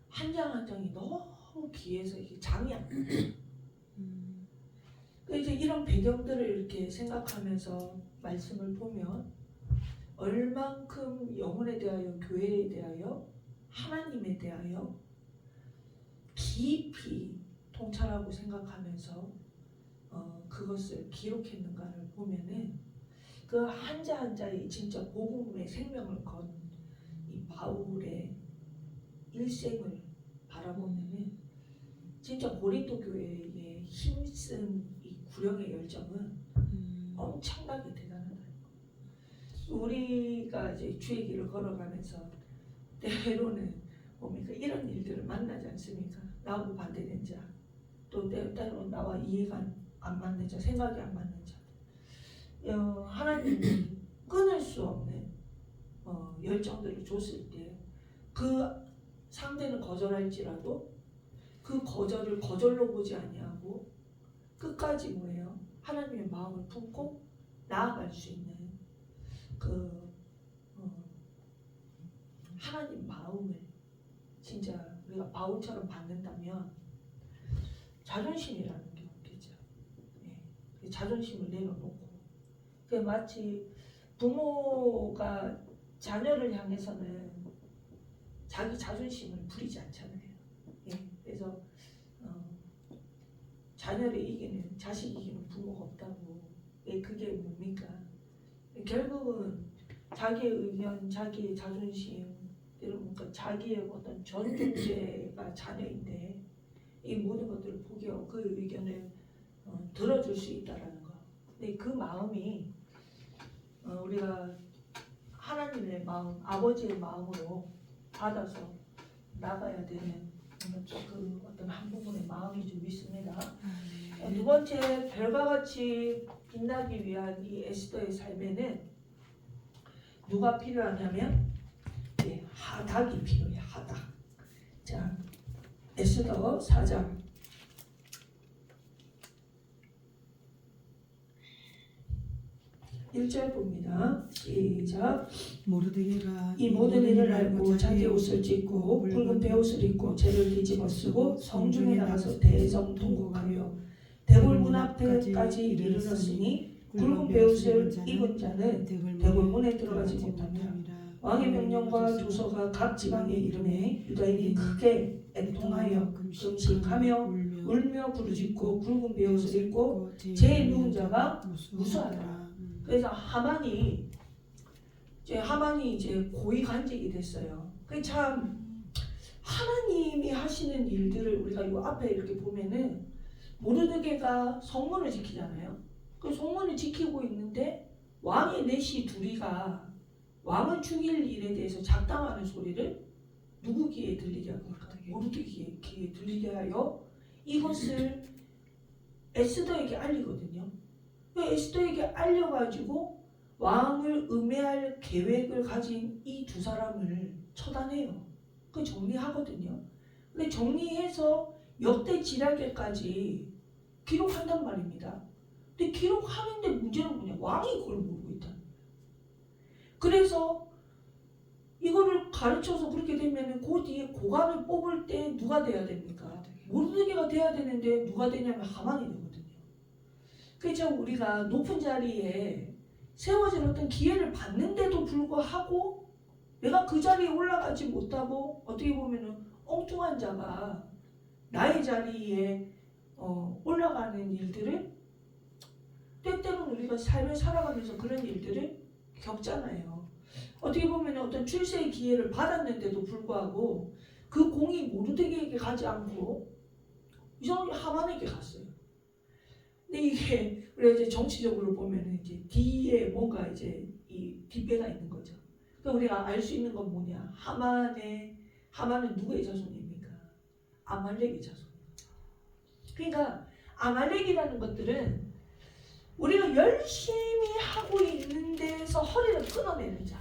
한 장 한 장이 너무 귀해서 이게 장이 안 나요. 이제 이런 배경들을 이렇게 생각하면서 말씀을 보면 얼만큼 영혼에 대하여, 교회에 대하여, 하나님에 대하여 깊이 통찰하고 생각하면서 그것을 기록했는가를 보면은 그 한자 한자의 진짜 복음의 생명을 건 이 바울의 일생을 바라보면은 진짜 고린도 교회에 힘쓴 이 구령의 열정은 엄청나게 대단하다. 우리가 이제 주의 길을 걸어가면서 때로는 뭡니까 이런 일들을 만나지 않습니까? 나하고 반대된 자, 또 때로는 나와 이해가 안 맞는 자, 생각이 안 맞는 자. 하나님이 끊을 수 없는 열정들을 줬을 때 그 상대는 거절할지라도 그 거절을 거절로 보지 아니하고 끝까지 뭐예요? 하나님의 마음을 품고 나아갈 수 있는 그 하나님 마음을 진짜 우리가 바울처럼 받는다면 자존심이라는 게 없겠죠. 네. 자존심을 내려놓고 그 마치 부모가 자녀를 향해서는 자기 자존심을 부리지 않잖아요. 예. 그래서 자녀를 이기는 자식 이기는 부모가 없다고. 예. 그게 뭡니까? 결국은 자기의 의견, 자기의 자존심, 그러니까 자기의 어떤 전통제가 자녀인데 이 모든 것들을 포기하고 그 의견을 들어줄 수 있다라는 거. 근데 그 마음이 우리가 하나님의 마음, 아버지의 마음으로 받아서 나가야 되는 그 어떤 한 부분의 마음이 좀 있습니다. 두 번째, 별과 같이 빛나기 위한 이 에스더의 삶에는 누가 필요하냐면 하닥이 필요해. 하닥. 자, 에스더 4장 1절 봅니다. 시작. 모르드게가 이 모든 일을 알고 자기 옷을 찢고 붉은 베옷을 입고 죄를 뒤집어 쓰고 성중에 나가서 대성통곡하며 대궐 문 앞에까지 이르렀으니 굵은 베옷을 입은 자는 대궐 문에 들어가지 못하며 왕의 명령과 조서가 각 지방에 이르매 유다인이 크게 애통하여 금식하며 울며 부르짖고 굵은 베옷을 입고 죄에 누운 자가 무수하더라. 그래서 하만이 이제 고위 간직이 됐어요. 그 참 하나님이 하시는 일들을 우리가 이 앞에 이렇게 보면은 모르드게가 성문을 지키잖아요. 그 성문을 지키고 있는데 왕의 내시 둘이가 왕을 죽일 일에 대해서 작당하는 소리를 누구 귀에 들리게 합니까? 모르드게 귀에 들리게 하여 이것을 에스더에게 알리거든요. 에스더에게 알려가지고 왕을 음해할 계획을 가진 이 두 사람을 처단해요. 그 정리하거든요. 근데 정리해서 역대 지략에까지 기록한단 말입니다. 근데 기록하는데 문제는 뭐냐? 왕이 그걸 모르고 있다. 그래서 이거를 가르쳐서 그렇게 되면 그 뒤에 고관을 뽑을 때 누가 돼야 됩니까? 모르드게가 돼야 되는데 누가 되냐면 하만이 되거든요. 그래서 우리가 높은 자리에 세워진 어떤 기회를 받는데도 불구하고 내가 그 자리에 올라가지 못하고 어떻게 보면은 엉뚱한 자가 나의 자리에 올라가는 일들을 때때로는 우리가 삶을 살아가면서 그런 일들을 겪잖아요. 어떻게 보면 어떤 출세의 기회를 받았는데도 불구하고 그 공이 모르드게에게 가지 않고 이상하게 하만에게 갔어요. 근데 이게 우리가 이제 정치적으로 보면 이제 뒤에 뭔가 이제 이 뒷배가 있는 거죠. 그러니까 우리가 알 수 있는 건 뭐냐? 하만은 누구의 자손입니까? 아말렉의 자손입니다. 그러니까 아말렉이라는 것들은 우리가 열심히 하고 있는 데서 허리를 끊어내는 자.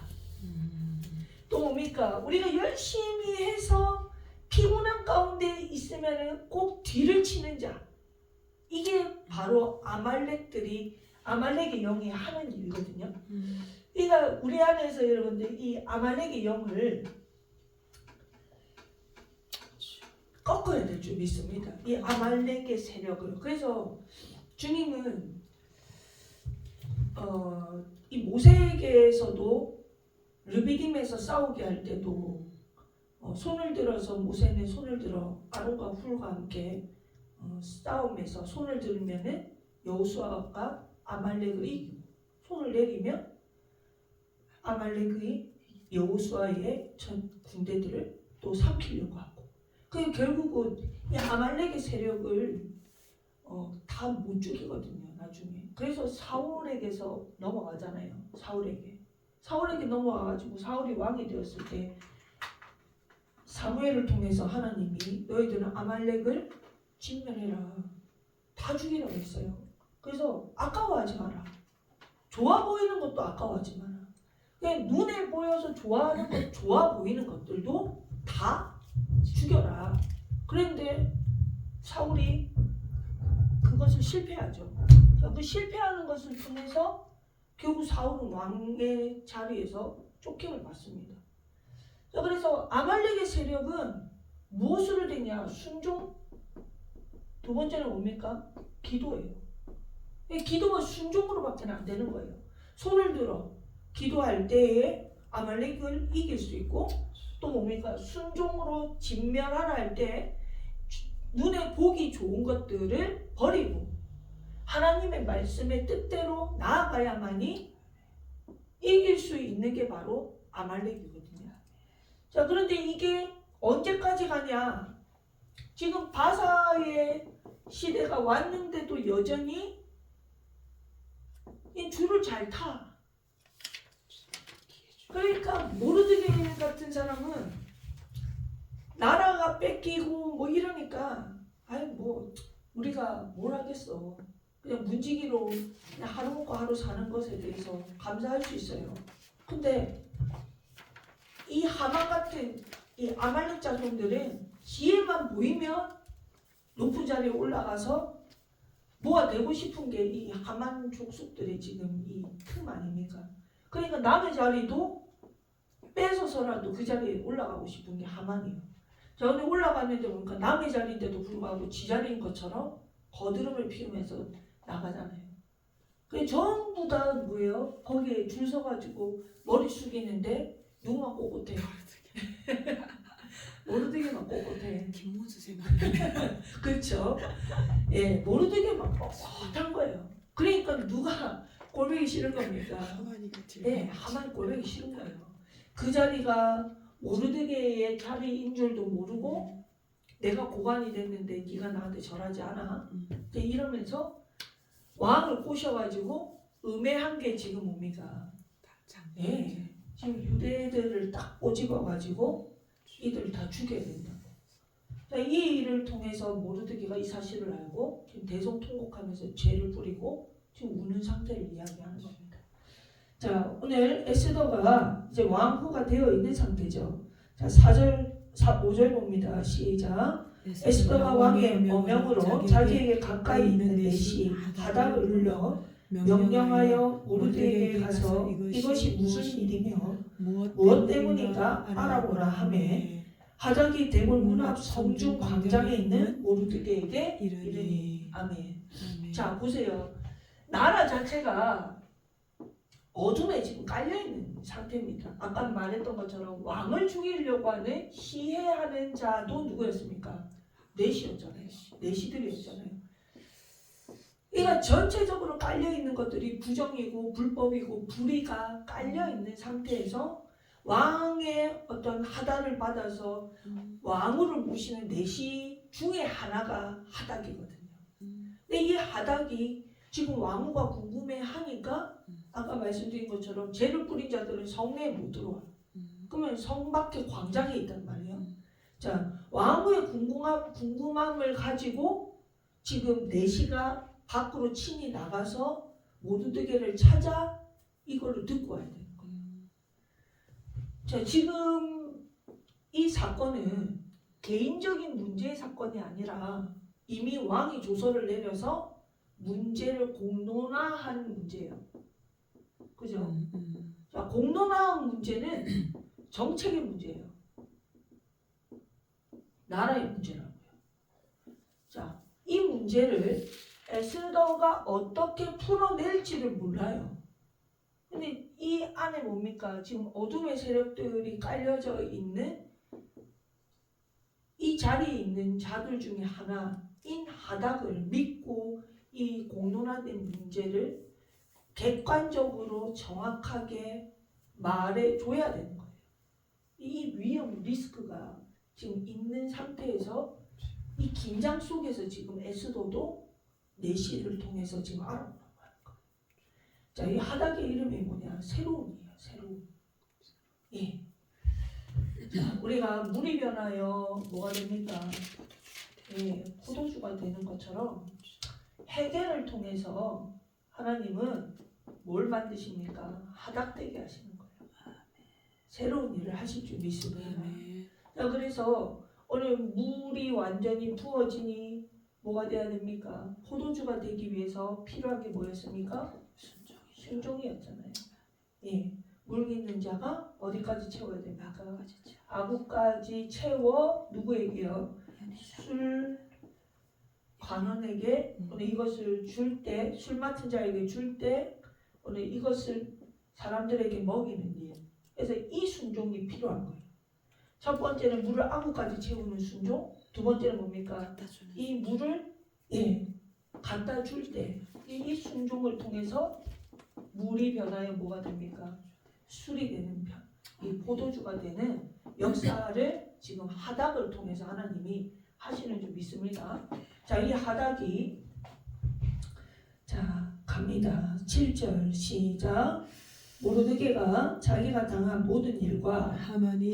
또 뭡니까? 우리가 열심히 해서 피곤한 가운데 있으면 꼭 뒤를 치는 자. 이게 바로 아말렉의 영이 하는 일이거든요. 그러니까 우리 안에서 여러분들 이 아말렉의 영을 꺾어야 될 줄 믿습니다. 이 아말렉의 세력을. 그래서 주님은 이 모세에게서도 르비딤에서 싸우게 할 때도 손을 들어서 모세는 손을 들어 아론과 훌과 함께 싸움에서 손을 들면은 여호수아가 아말렉을 이기고 손을 내리면 아말렉의 여호수아의 전 군대들을 또 삼키려고 하고 그 결국은 이 아말렉의 세력을 다 못 죽이거든요 나중에. 그래서 사울에게서 넘어가잖아요. 사울에게 넘어가가지고 사울이 왕이 되었을 때 사무엘을 통해서 하나님이 너희들은 아말렉을 진멸해라. 다 죽이라고 했어요. 그래서 아까워하지 마라. 좋아 보이는 것도 아까워하지 마라. 그냥 눈에 보여서 좋아하는 것, 좋아 보이는 것들도 다 죽여라. 그런데 사울이 그것을 실패하죠. 그 실패하는 것을 통해서 결국 사울은 왕의 자리에서 쫓김을 받습니다. 자, 그래서 아말렉의 세력은 무엇으로 되냐? 순종. 두 번째는 뭡니까? 기도예요. 기도가 순종으로밖에 안 되는 거예요. 손을 들어 기도할 때에 아말렉을 이길 수 있고 또 뭡니까? 순종으로 진멸하라 할 때 눈에 보기 좋은 것들을 버리고 하나님의 말씀의 뜻대로 나아가야만이 이길 수 있는 게 바로 아말렉이거든요. 자, 그런데 이게 언제까지 가냐? 지금 바사의 시대가 왔는데도 여전히 이 줄을 잘 타. 그러니까 모르드게 같은 사람은 나라가 뺏기고 뭐 이러니까 아이 뭐 우리가 뭘 하겠어. 그냥 문지기로 그냥 하루 먹고 하루 사는 것에 대해서 감사할 수 있어요. 근데 이 하만 같은 이 아말렉 자손들은 지혜만 보이면 높은 자리에 올라가서 뭐가 되고 싶은 게 이 하만 족속들의 지금 이 틈 아닙니까? 그러니까 남의 자리도 뺏어서라도 그 자리에 올라가고 싶은 게 하만이에요. 자, 근데 올라갔는데 보니까 남의 자리인데도 불구하고 지 자리인 것처럼 거드름을 피우면서 나가잖아요. 그게 전부 다 뭐예요? 거기에 줄 서가지고 머리 숙이는데 누구만 꼿꼿해요. 모르드게만 꼿꼿해. 김문수 생각. 그렇죠. 예, 모르드게만 꼿꼿한 거예요. 그러니까 누가 꼴보기 싫은 겁니까? 하만이가 네, 하만 꼴보기 싫은 거예요. 그 자리가 모르드게의 자리인 줄도 모르고 내가 고관이 됐는데 네가 나한테 절하지 않아? 이러면서 왕을 꼬셔가지고 음해한 게 지금 뭡니까? 네, 지금 유대들을 딱 꼬집어가지고 이들을 다 죽여야 된다고. 이 일을 통해서 모르드게가 이 사실을 알고 지금 대성통곡하면서 죄를 부리고 지금 우는 상태를 이야기하는 겁니다. 자, 오늘 에스더가 이제 왕후가 되어 있는 상태죠. 자, 5절 봅니다. 시작. 에스더가 왕의 어명으로 자기에게 가까이 있는 내시 하닥을 불러 명령하여 모르드게에게 가서 이것이 무슨 일이며 무엇 때문인가 알아보라 하매 하닥이 대궐 문 앞 성중 광장에 있는 모르드게에게 이르니. 아멘. 자, 보세요. 나라 자체가 어둠에 지금 깔려있는 상태입니다. 아까 말했던 것처럼 왕을 죽이려고 하는 시해하는 자도 누구였습니까? 넷이었잖아요. 넷이들이었잖아요. 그러니까 전체적으로 깔려있는 것들이 부정이고 불법이고 불의가 깔려있는 상태에서 왕의 어떤 하달을 받아서 왕후를 모시는 넷이 중에 하나가 하닥이거든요. 근데 이 하닥이 지금 왕후가 궁금해하니까 아까 말씀드린 것처럼 죄를 뿌린 자들은 성내에 못 들어와요. 그러면 성 밖에 광장에 있단 말이에요. 자, 왕후의 궁금함을 가지고 지금 내시가 밖으로 친히 나가서 모두드게를 찾아 이거를 듣고 와야 되는 거예요. 자, 지금 이 사건은 개인적인 문제의 사건이 아니라 이미 왕이 조서를 내려서 문제를 공론화한 문제예요. 그죠? 자, 공론화한 문제는 정책의 문제예요. 나라의 문제라고요. 자, 이 문제를 에스더가 어떻게 풀어낼지를 몰라요. 근데 이 안에 뭡니까? 지금 어둠의 세력들이 깔려져 있는 이 자리에 있는 자들 중에 하나인 하닥을 믿고 이 공론화된 문제를 객관적으로 정확하게 말해줘야 되는 거예요. 이 위험 리스크가 지금 있는 상태에서 이 긴장 속에서 지금 에스더도 내시를 통해서 지금 알아보라고 하는 거예요. 자, 이 하닥의 이름이 뭐냐? 새로운이에요. 새로운. 예. 자, 우리가 물이 변하여 뭐가 됩니까? 예, 포도주가 되는 것처럼 해결을 통해서 하나님은 뭘 만드십니까? 하닥되게 하시는 거예요. 새로운 일을 하실 줄 믿습니다. 자, 그래서 오늘 물이 완전히 부어지니 뭐가 돼야 됩니까? 포도주가 되기 위해서 필요한 게 뭐였습니까? 순종이었잖아요. 예, 물 있는 자가 어디까지 채워야 됩니까? 아구까지 채워 누구에게요? 술 관원에게 오늘 이것을 줄 때, 술 맡은 자에게 줄 때 오늘 이것을 사람들에게 먹이는 일. 그래서 이 순종이 필요한 거예요. 첫 번째는 물을 아구까지 채우는 순종. 두 번째는 뭡니까? 이 물을 갖다 줄 때 이 순종을 통해서 물이 변하여 뭐가 됩니까? 술이 되는 이 포도주가 되는 역사를 지금 하닥을 통해서 하나님이 하시는 줄 믿습니다. 자, 이 하닥이 자 갑니다. 7절 시작. 모르드게가 자기가 당한 모든 일과 하만이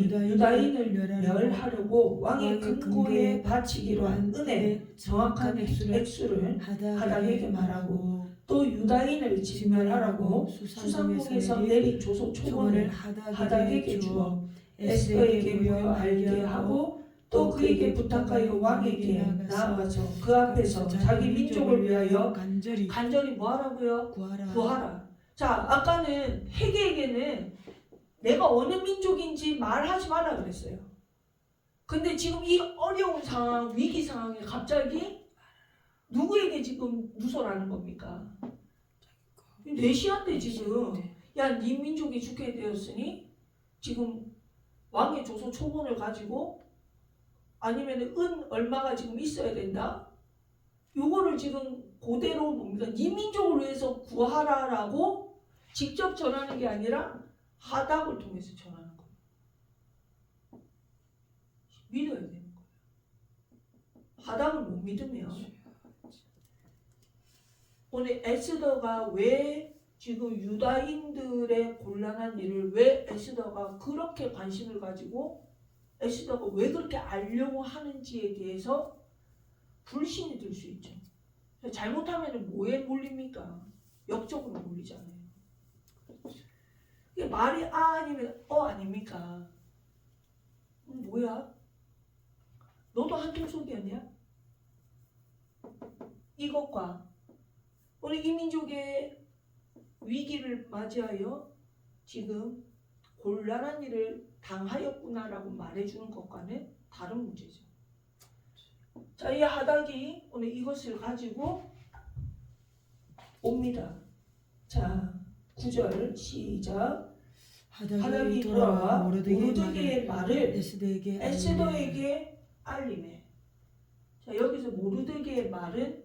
유다인을 멸하려고 왕의 금고에 바치기로 한 은혜 정확한 액수를 하닥에게 말하고 또 유다인을 진멸하라고 수상궁에서 내린 조소 초본을 하닥에게 주어 에스더에게 보여 알게 하고 또 그에게 부탁하여 왕에게 나아가서 그 앞에서 자기 민족을 위하여 간절히 뭐하라고요? 구하라. 자, 아까는 헤게에게는 내가 어느 민족인지 말하지 마라 그랬어요. 근데 지금 이 어려운 상황, 위기 상황에 갑자기 누구에게 지금 누설하는 겁니까? 내시한테 지금 야, 네 민족이 죽게 되었으니 지금 왕의 조소 초본을 가지고 아니면 은 얼마가 지금 있어야 된다. 요거를 지금 그대로 뭡니까? 네 민족을 위해서 구하라라고 직접 전하는 게 아니라 하닥을 통해서 전하는 거예요. 믿어야 되는 거예요. 하닥을 못 믿으면 오늘 에스더가 왜 지금 유다인들의 곤란한 일을 왜 에스더가 그렇게 관심을 가지고 에스더가 왜 그렇게 알려고 하는지에 대해서 불신이 들 수 있죠. 잘못하면 뭐에 몰립니까? 역적으로 몰리잖아요. 이게 말이 아니면 아닙니까? 뭐야? 너도 한통속이었냐? 이것과 오늘 이 민족의 위기를 맞이하여 지금 곤란한 일을 당하였구나라고 말해주는 것과는 다른 문제죠. 자, 이 하닥이 오늘 이것을 가지고 옵니다. 자, 9절 시작. 하닥이 하닥이 돌아와 돌아와 모르드게의 모르드게의 말을 에스더에게 에스더에게 알리매. 자, 여기서 모르드게의 말은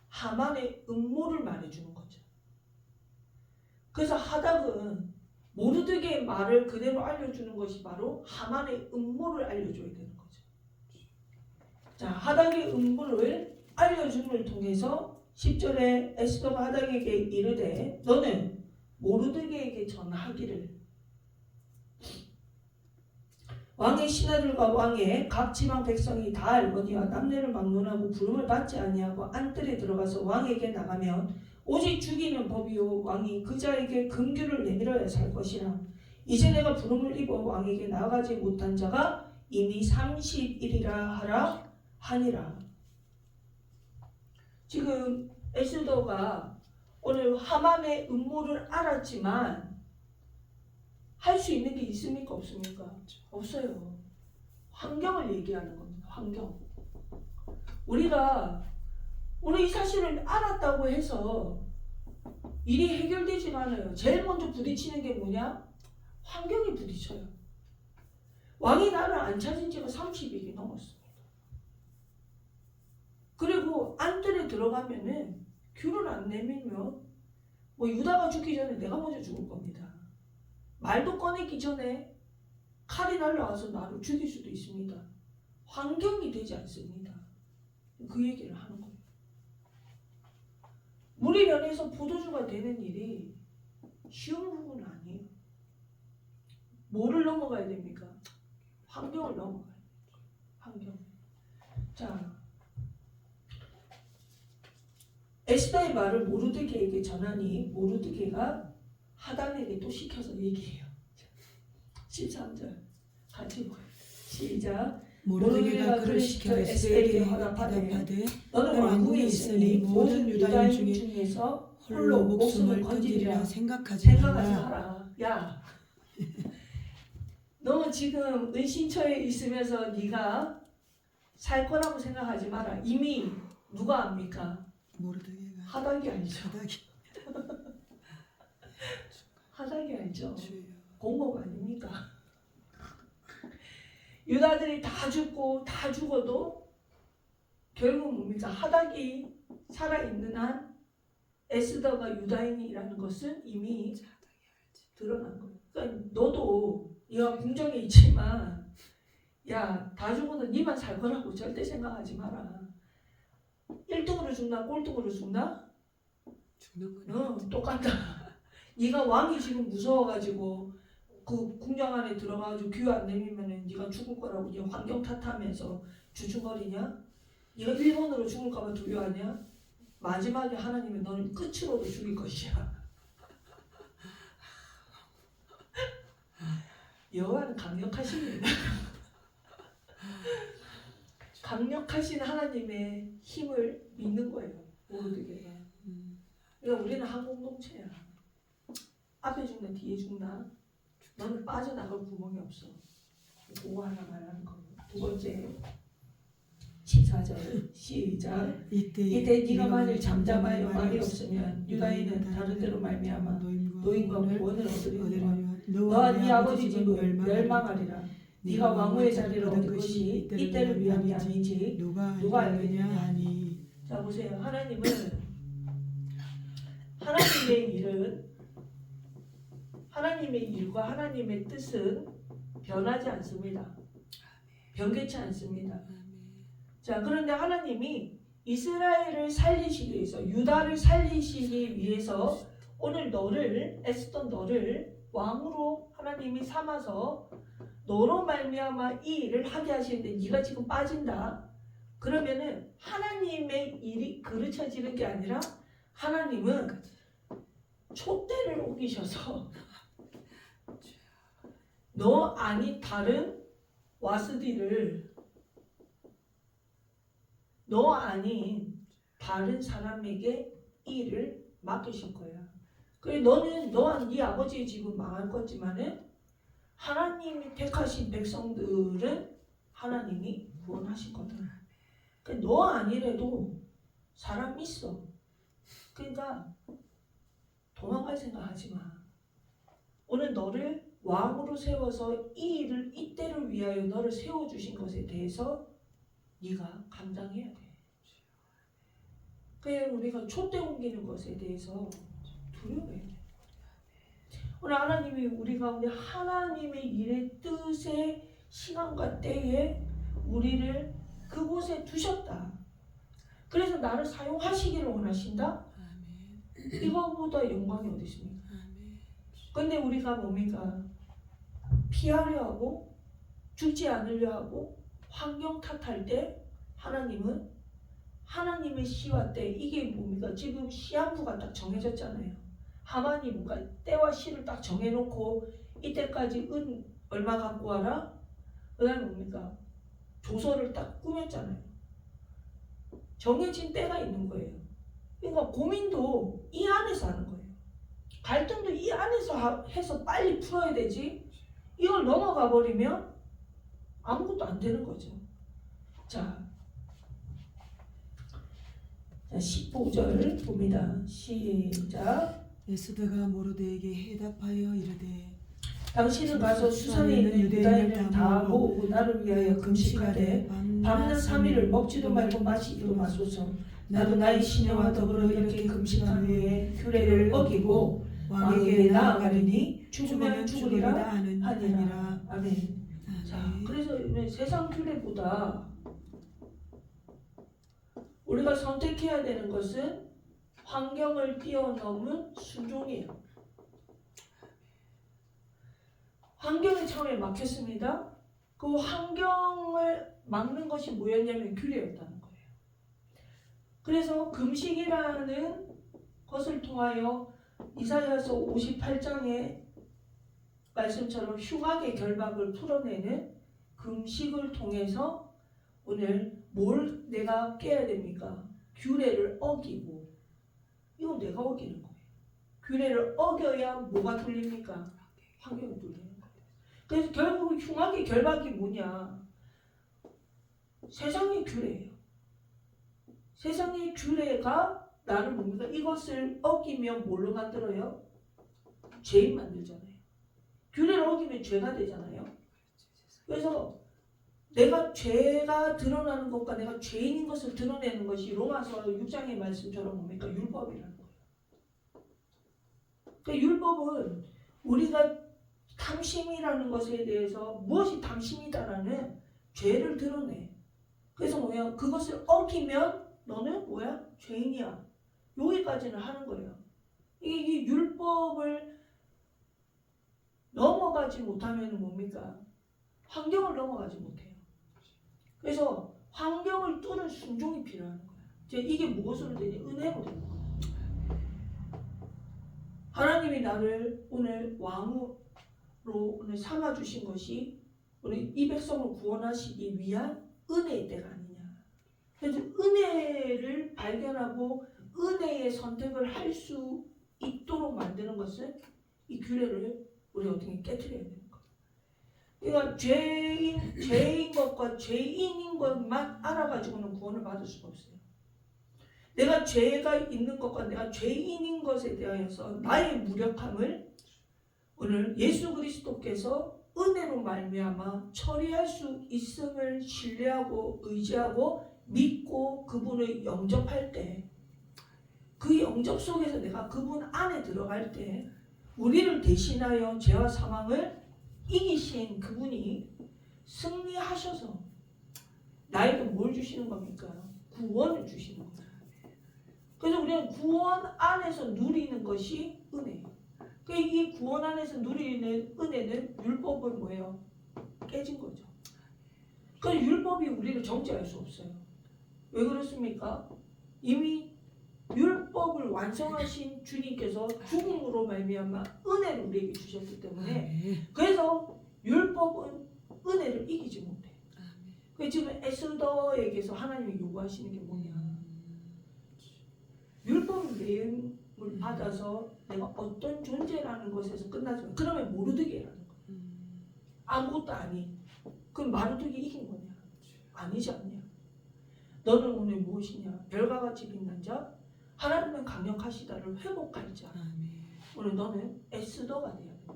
하만의 음모를 말해주는 거죠. 그래서 하닥은 모르드게의 말을 그대로 알려주는 것이 바로 하만의 음모를 알려줘야 되는 거죠. 자, 하닥의 음모를 알려줌을 통해서 10절에 에스더가 하닥에게 이르되 너는 모르드게에게 전하기를 왕의 신하들과 왕의 각 지방 백성이 다 알거니와 남녀를 막론하고 부름을 받지 아니하고 안뜰에 들어가서 왕에게 나가면 오직 죽이는 법이요 왕이 그 자에게 금규를 내밀어야 살 것이라. 이제 내가 부름을 입어 왕에게 나아가지 못한 자가 이미 30일이라 하라 하니라. 지금 에스더가 오늘 하만의 음모를 알았지만 할 수 있는 게 있습니까? 없습니까? 없어요. 환경을 얘기하는 겁니다. 환경. 우리가 이 사실을 알았다고 해서 일이 해결되지가 않아요. 제일 먼저 부딪히는 게 뭐냐? 환경이 부딪혀요. 왕이 나를 안 찾은 지가 30일이 넘었습니다. 그리고 안뜰에 들어가면은 귤을 안 내밀면 뭐 유다가 죽기 전에 내가 먼저 죽을 겁니다. 말도 꺼내기 전에 칼이 날라와서 나를 죽일 수도 있습니다. 환경이 되지 않습니다. 그 얘기를 하는 거예요. 물이 변해서 포도주가 되는 일이 쉬운 부분은 아니에요. 뭐를 넘어가야 됩니까? 환경을 넘어가야 돼요. 환경. 자, 에스더의 말을 모르드게에게 전하니 모르드게가 하단에게 또 시켜서 얘기해요. 13절 같이 보여요. 시작. 모르드게가 그를 시켜 에스더에게 화답하되 너는 왕궁에 있으니 모든 유다인 중에서 홀로 목숨을 건지리라 생각하지 마라. 야, 너 지금 은신처에 있으면서 네가 살 거라고 생각하지 마라. 이미 누가 압니까? 모르드게가 하닥이 알죠. 하닥이 알죠. 공범 아닙니까? 유다들이 다 죽고 다 죽어도 결국 뭡니까? 하닥이 살아있는 한 에스더가 유다인이라는 것은 이미 드러난 거예요. 그러니까 너도 네가 궁정에 있지만 야, 다 죽어도 네만 살 거라고 절대 생각하지 마라. 1등으로 죽나 꼴등으로 죽나? 죽는 거야. 똑같다. 네가 왕이 지금 무서워가지고 그 궁정 안에 들어가가지고 귀 안 내밀면은 네가 죽을 거라고 네 환경 탓하면서 주춤거리냐? 네가 1번으로 죽을까봐 두려워하냐? 마지막에 하나님은 너는 끝으로도 죽일 것이야. 여호와는 강력하십니다. 강력하신 하나님의 힘을 믿는 거예요. 모르드게가. 그러니까 우리는 한 공동체야. 앞에 죽나 뒤에 죽나 너는 빠져나갈 구멍이 없어. 그거 하나 말하는 거예요. 두 번째 14절 시작. 이때 네가 만일 잠잠하여 말이 없으면 유다인은 다른 데로 말미암아 노임과 구원을 얻으리라. 너와 네 아버지 집은 멸망하리라. 네가 왕후의 자리를 얻은 것이 이때를 위함이 아니지 누가 알겠느냐 하니. 자 보세요. 하나님은 하나님의 일과 하나님의 뜻은 변하지 않습니다. 변개치 않습니다. 자, 그런데 하나님이 이스라엘을 살리시기 위해서, 유다를 살리시기 위해서 오늘 에스더 너를 왕으로 하나님이 삼아서 너로 말미암아 이 일을 하게 하시는데 네가 지금 빠진다. 그러면은 하나님의 일이 그르쳐지는 게 아니라 하나님은 촛대를 옮기셔서 너 아닌 다른 와스디를 너 아닌 다른 사람에게 일을 맡기실 거야. 그래 너는 너와 네 아버지의 집은 망할 거지만은 하나님이 택하신 백성들은 하나님이 구원하실 거다. 그러니까 너 아니래도 사람 있어. 그러니까 도망갈 생각하지 마. 오늘 너를 왕으로 세워서 이 일을 이때를 위하여 너를 세워주신 것에 대해서 네가 감당해야 돼. 그냥 우리가 촛대 옮기는 것에 대해서 두려워해야 돼. 오늘 하나님이 우리 가운데 하나님의 일의 뜻의 시간과 때에 우리를 그곳에 두셨다. 그래서 나를 사용하시기를 원하신다. 이거보다 영광이 어디 있습니까? 근데 우리가 뭡니까? 피하려 하고 죽지 않으려 하고 환경 탓할 때 하나님은 하나님의 시와 때 이게 뭡니까? 지금 시한부가 딱 정해졌잖아요. 하만이 뭔가 때와 시를 딱 정해놓고 이때까지 은 얼마 갖고 와라? 그 다음에 뭡니까? 조서를 딱 꾸몄잖아요. 정해진 때가 있는 거예요. 그러니까 고민도 이 안에서 하는 거예요. 갈등도 이 안에서 해서 빨리 풀어야 되지. 이걸 넘어가 버리면 아무것도 안 되는 거죠. 자 15절 봅니다. 시작. 에스더가 모르드에게 해답하여 이르되 당신은 가서 수산에 있는 유대인을 다 모으고 나를 위하여 금식하되 밤낮 3일을 먹지도 말고 마시지도 마소서. 나도 나의 시녀와 더불어 이렇게 금식한 후에 규례를 어기고 왕에게 나아가리니 죽으면 죽으리라 하니라. 아멘. 자, 그래서 세상 규례보다 우리가 선택해야 되는 것은 환경을 뛰어넘은 순종이에요. 환경에 처음에 막혔습니다. 그 환경을 막는 것이 뭐였냐면 규례였다는 거예요. 그래서 금식이라는 것을 통하여 이사야서 58장의 말씀처럼 흉악의 결박을 풀어내는 금식을 통해서 오늘 뭘 내가 깨야 됩니까? 규례를 어기고, 이건 내가 어기는 거예요. 규례를 어겨야 뭐가 돌립니까? 환경이 돌리는 거예요. 그래서 결국 흉악의 결박이 뭐냐? 세상의 규례예요. 세상의 규례가 나를 뭡니까? 이것을 어기면 뭘로 만들어요? 죄인 만들잖아요. 규례를 어기면 죄가 되잖아요. 그래서 내가 죄가 드러나는 것과 내가 죄인인 것을 드러내는 것이 로마서 6장의 말씀처럼 뭡니까? 율법이라는 거예요. 그러니까 율법은 우리가 탐심이라는 것에 대해서 무엇이 탐심이다라는 죄를 드러내. 그래서 뭐야? 그것을 어기면 너는 뭐야? 죄인이야. 여기까지는 하는 거예요. 이 율법을 넘어가지 못하면 뭡니까? 환경을 넘어가지 못해요. 그래서 환경을 뚫은 순종이 필요한 거예요. 이게 무엇으로 되니? 은혜로 되는 거예요. 하나님이 나를 오늘 왕으로 오늘 삼아주신 것이 우리 이 백성을 구원하시기 위한 은혜의 때가 아니냐. 그래서 은혜를 발견하고 은혜의 선택을 할 수 있도록 만드는 것은 이 규례를 우리 어떻게 깨트려야 되는 거예요. 그러니까 죄인 것과 죄인인 것만 알아가지고는 구원을 받을 수가 없어요. 내가 죄가 있는 것과 내가 죄인인 것에 대하여서 나의 무력함을 오늘 예수 그리스도께서 은혜로 말미암아 처리할 수 있음을 신뢰하고 의지하고 믿고 그분을 영접할 때, 그 영접 속에서 내가 그분 안에 들어갈 때 우리를 대신하여 죄와 사망을 이기신 그분이 승리하셔서 나에게 뭘 주시는 겁니까? 구원을 주시는 거예요. 그래서 우리는 구원 안에서 누리는 것이 은혜예요. 이 구원 안에서 누리는 은혜는 율법을 뭐예요? 깨진 거죠. 그 율법이 우리를 정죄할 수 없어요. 왜 그렇습니까? 이미 율법을 완성하신 주님께서 죽음으로 말미암아 은혜를 우리에게 주셨기 때문에, 그래서 율법은 은혜를 이기지 못해. 그래서 지금 에스더에게서 하나님이 요구하시는 게 뭐냐? 율법 내용을 받아서 내가 어떤 존재라는 것에서 끝나지 마. 그러면 모르드게라는 거야. 아무것도 아니. 그럼 마르드게 이긴 거냐? 아니지 않냐? 너는 오늘 무엇이냐? 별과 같이 빛난 자, 하나님은 강력하시다를 회복할 자. 오늘 너는 에스더가 되어야 된다.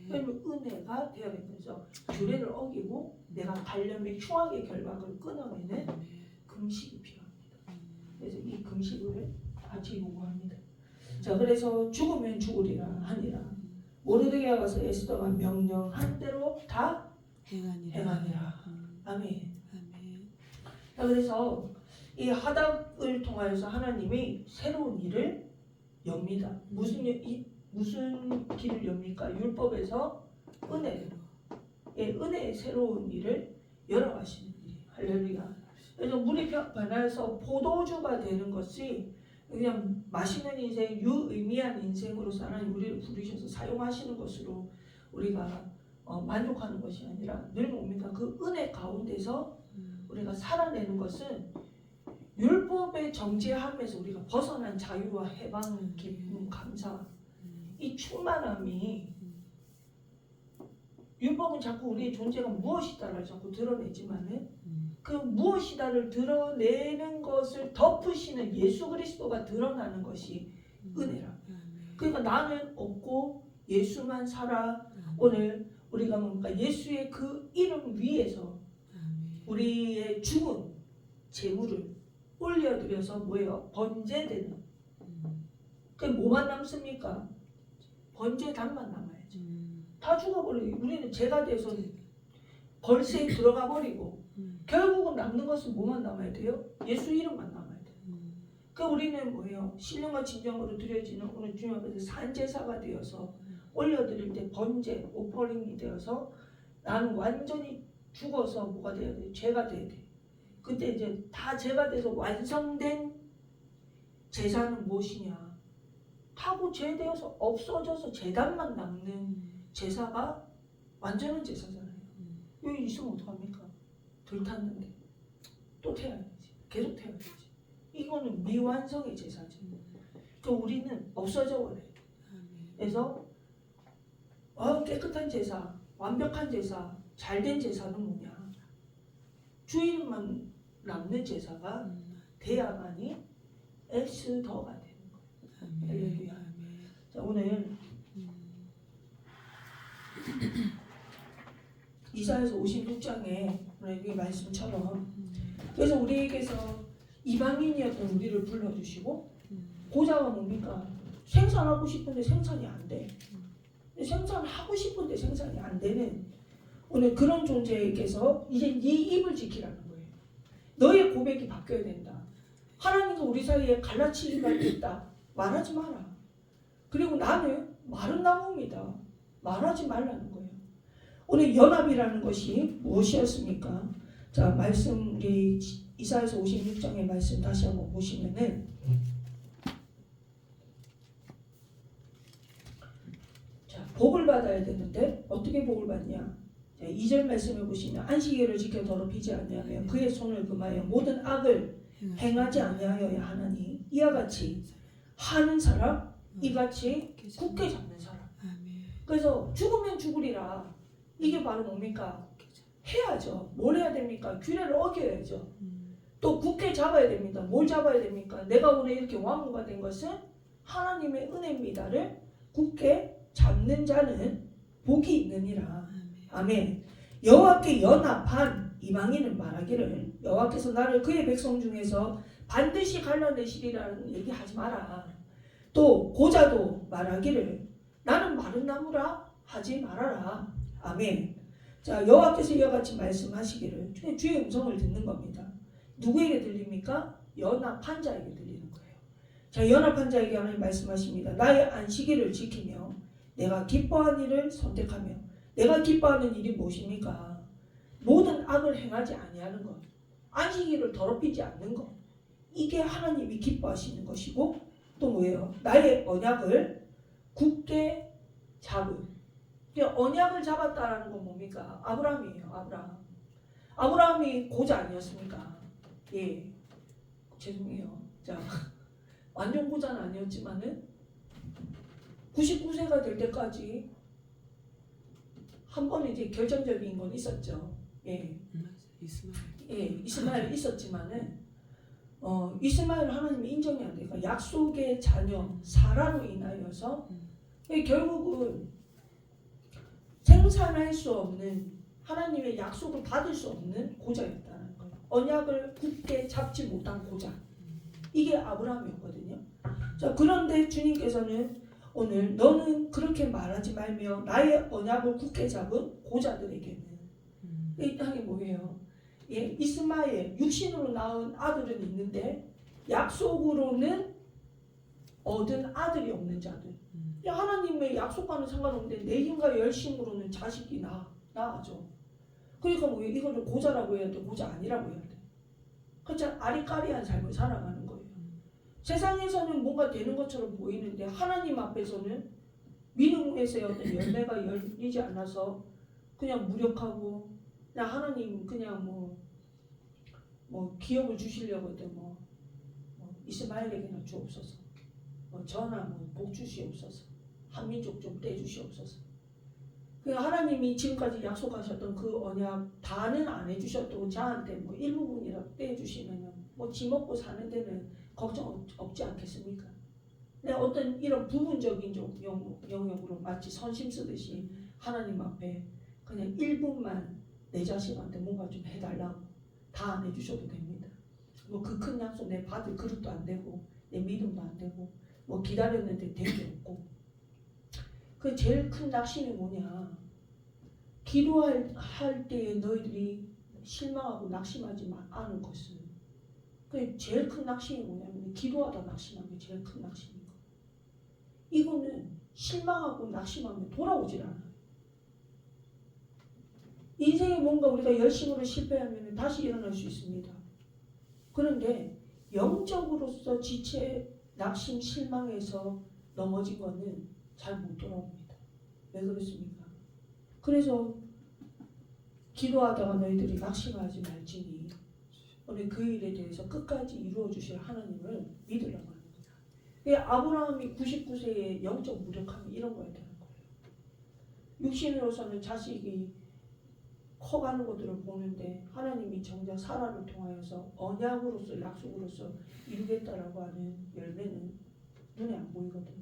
그러면 은혜가 되어야 되면서 규례를 어기고 내가 관념의 흉악의 결박을 끊어내는 금식이 필요합니다. 그래서 이 금식을 같이 요구합니다. 자, 그래서 죽으면 죽으리라 하니라. 모르드게가 가서 에스더가 명령한 대로 다 행하니라. 아멘. 자, 그래서 이 하닥을 통하여서 하나님이 새로운 일을 엽니다. 무슨 길을 엽니까? 율법에서 은혜. 예, 은혜의 새로운 일을 열어가시는 일이에요. 할렐루야. 그래서 물이 변해서 포도주가 되는 것이 그냥 마시는 인생, 유의미한 인생으로서 하나님 우리를 부르셔서 사용하시는 것으로 우리가 만족하는 것이 아니라 늘 뭡니까? 그 은혜 가운데서 우리가 살아내는 것은 율법의 정죄함에서 우리가 벗어난 자유와 해방, 기쁨, 감사, 이 충만함이 율법은 자꾸 우리의 존재가 무엇이다를 자꾸 드러내지만은 그 무엇이다를 드러내는 것을 덮으시는 예수 그리스도가 드러나는 것이 은혜라. 그러니까 나는 없고 예수만 살아. 오늘 우리가 뭡니까? 예수의 그 이름 위에서 우리의 죽은 재물을 올려드려서 뭐예요? 번제되는. 그 뭐만 남습니까? 번제단만 남아야죠. 다 죽어버리고 우리는 죄가 돼서 벌새에 들어가 버리고 결국은 남는 것은 뭐만 남아야 돼요? 예수 이름만 남아야 돼요. 그 우리는 뭐예요? 신령과 진정으로 드려지는 오늘 주님 앞에서 산제사가 되어서 올려드릴 때 번제, 오퍼링이 되어서 나는 완전히 죽어서 뭐가 돼야 돼? 죄가 돼야 돼. 그때 이제 다 죄가 돼서 완성된 제사는 무엇이냐? 타고 죄되어서 없어져서 제단만 남는 제사가 완전한 제사잖아요. 여기 있으면 어떡합니까? 덜 탔는데 또 태워야지. 계속 태워야지. 이거는 미완성의 제사지. 그 우리는 없어져 버려요. 그래서 깨끗한 제사, 완벽한 제사, 잘된 제사는 뭐냐? 주 이름만 남는 제사가 돼야만이 에스더가 되는 거예요. 할렐루야. 자, 오늘 이사야서 56장에 오늘 여기 말씀처럼 그래서 우리에게서 이방인이었던 우리를 불러주시고 고자가 뭡니까? 생산하고 싶은데 생산이 안 돼. 생산하고 싶은데 생산이 안 되는 오늘 그런 존재에게서 이제 네 입을 지키라는 거예요. 너의 고백이 바뀌어야 된다. 하나님과 우리 사이에 갈라치기가 있다. 말하지 마라. 그리고 나는 마른 나무입니다. 말하지 말라는 거예요. 오늘 연합이라는 것이 무엇이었습니까? 자, 말씀 우리 이사야서 56장의 말씀 다시 한번 보시면은 자, 복을 받아야 되는데 어떻게 복을 받냐? 자, 2절 말씀을 보시면 안식일을 지켜 더럽히지 아니하며 그의 손을 금하여 모든 악을 행하지 아니하여야 하나니 이와 같이 하는 사람 이같이 굳게 잡는 사람. 그래서 죽으면 죽으리라. 이게 바로 뭡니까? 해야죠. 뭘 해야 됩니까? 규례를 어겨야죠. 또 굳게 잡아야 됩니다. 뭘 잡아야 됩니까? 내가 오늘 이렇게 왕후가 된 것은 하나님의 은혜입니다를 굳게 잡는 자는 복이 있느니라. 아멘. 여호와께 연합한 이방인은 말하기를 여호와께서 나를 그의 백성 중에서 반드시 갈라내시리라는 얘기하지 마라. 또 고자도 말하기를 나는 마른 나무라 하지 말아라. 아멘. 자, 여호와께서 이와 같이 말씀하시기를 주의 음성을 듣는 겁니다. 누구에게 들립니까? 연합한 자에게 들리는 거예요. 자, 연합한 자에게 하나님 말씀하십니다. 나의 안식일을 지키며 내가 기뻐하는 일을 선택하며 내가 기뻐하는 일이 무엇입니까? 모든 악을 행하지 아니하는 것, 안식일을 더럽히지 않는 것, 이게 하나님이 기뻐하시는 것이고 또 뭐예요? 나의 언약을 굳게 잡은. 언약을 잡았다라는 건 뭡니까? 아브라함이에요. 아브라함이 고자 아니었습니까? 예, 죄송해요. 자, 완전 고자는 아니었지만은 99세가 될 때까지 한 번 이제 결정적인 건 있었죠. 예, 이스마엘 있었지만은 이스마엘 하나님이 인정이 안 되니까 약속의 자녀 사라로 인하여서 결국은 생산할 수 없는 하나님의 약속을 받을 수 없는 고자였다는 거예요. 언약을 굳게 잡지 못한 고자. 이게 아브라함이었거든요. 자, 그런데 주님께서는 오늘 너는 그렇게 말하지 말며 나의 언약을 굳게 잡은 고자들에게는 이 땅에 뭐예요? 예, 이스마엘 육신으로 낳은 아들은 있는데 약속으로는 얻은 아들이 없는 자들. 야, 하나님의 약속과는 상관없는데 내 힘과 열심으로는 자식이 낳아죠. 그러니까 뭐 이거를 고자라고 해야 돼? 고자 아니라고 해야 돼? 그렇죠? 아리까리한 삶을 살아가는 거예요. 세상에서는 뭔가 되는 것처럼 보이는데 하나님 앞에서는 믿음에서의 어떤 열매가 열리지 않아서 그냥 무력하고 그냥 하나님 그냥 뭐 기업을 주시려고 해도 뭐 이스마엘에게나 주옵소서, 저나 복 주시옵소서, 한민족 좀 떼주시옵소서. 그 하나님이 지금까지 약속하셨던 그 언약 다는 안 해주셔도 저한테 뭐 일부분이라도 떼주시면 지 먹고 사는 데는 걱정 없지 않겠습니까? 근데 어떤 이런 부분적인 영역으로 마치 선심 쓰듯이 하나님 앞에 그냥 일부만 내 자식한테 뭔가 좀 해달라고 다 안 해주셔도 됩니다. 그 큰 약속 내 받을 그릇도 안 되고 내 믿음도 안 되고 기다렸는데 된 게 없고. 그 제일 큰 낙심이 뭐냐? 기도할 때에 너희들이 실망하고 낙심하지 않은 것은 그 제일 큰 낙심이 뭐냐면 기도하다 낙심한 게 제일 큰 낙심인 거. 이거는 실망하고 낙심하면 돌아오질 않아요. 인생에 뭔가 우리가 열심으로 실패하면 다시 일어날 수 있습니다. 그런데 영적으로서 지체, 낙심, 실망해서 넘어진 거는 잘 못 돌아옵니다. 왜 그렇습니까? 그래서 기도하다가 너희들이 낙심하지 말지니 오늘 그 일에 대해서 끝까지 이루어 주실 하나님을 믿으라고 하는 거예요. 아브라함이 99세의 영적 무력함이 이런 거야 되는 거예요. 육신으로서는 자식이 커가는 것들을 보는데 하나님이 정작 사라를 통하여서 언약으로서 약속으로서 이루겠다라고 하는 열매는 눈에 안 보이거든요.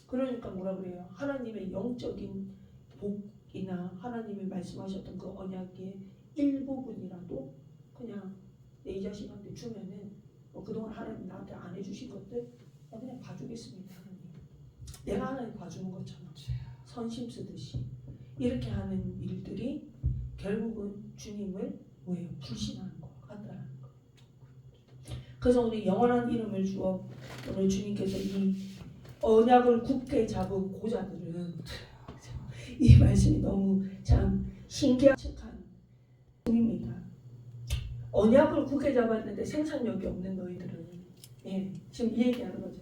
그러니까 뭐라 그래요? 하나님의 영적인 복이나 하나님이 말씀하셨던 그 언약의 일부분이라도 그냥 내 자식한테 주면은 그동안 하나님 나한테 안 해주신 것들 그냥 봐주겠습니다. 하나님. 내가 하나님 봐주는 것처럼 선심 쓰듯이 이렇게 하는 일들이 결국은 주님을 뭐예요? 불신하는 것 같다라는 거. 그래서 오늘 영원한 이름을 주어 오늘 주님께서 이 언약을 굳게 잡은 고자들은 이 말씀이 너무 참 신기한 책입니다. 언약을 굳게 잡았는데 생산력이 없는 너희들은 지금 이 얘기하는 거죠.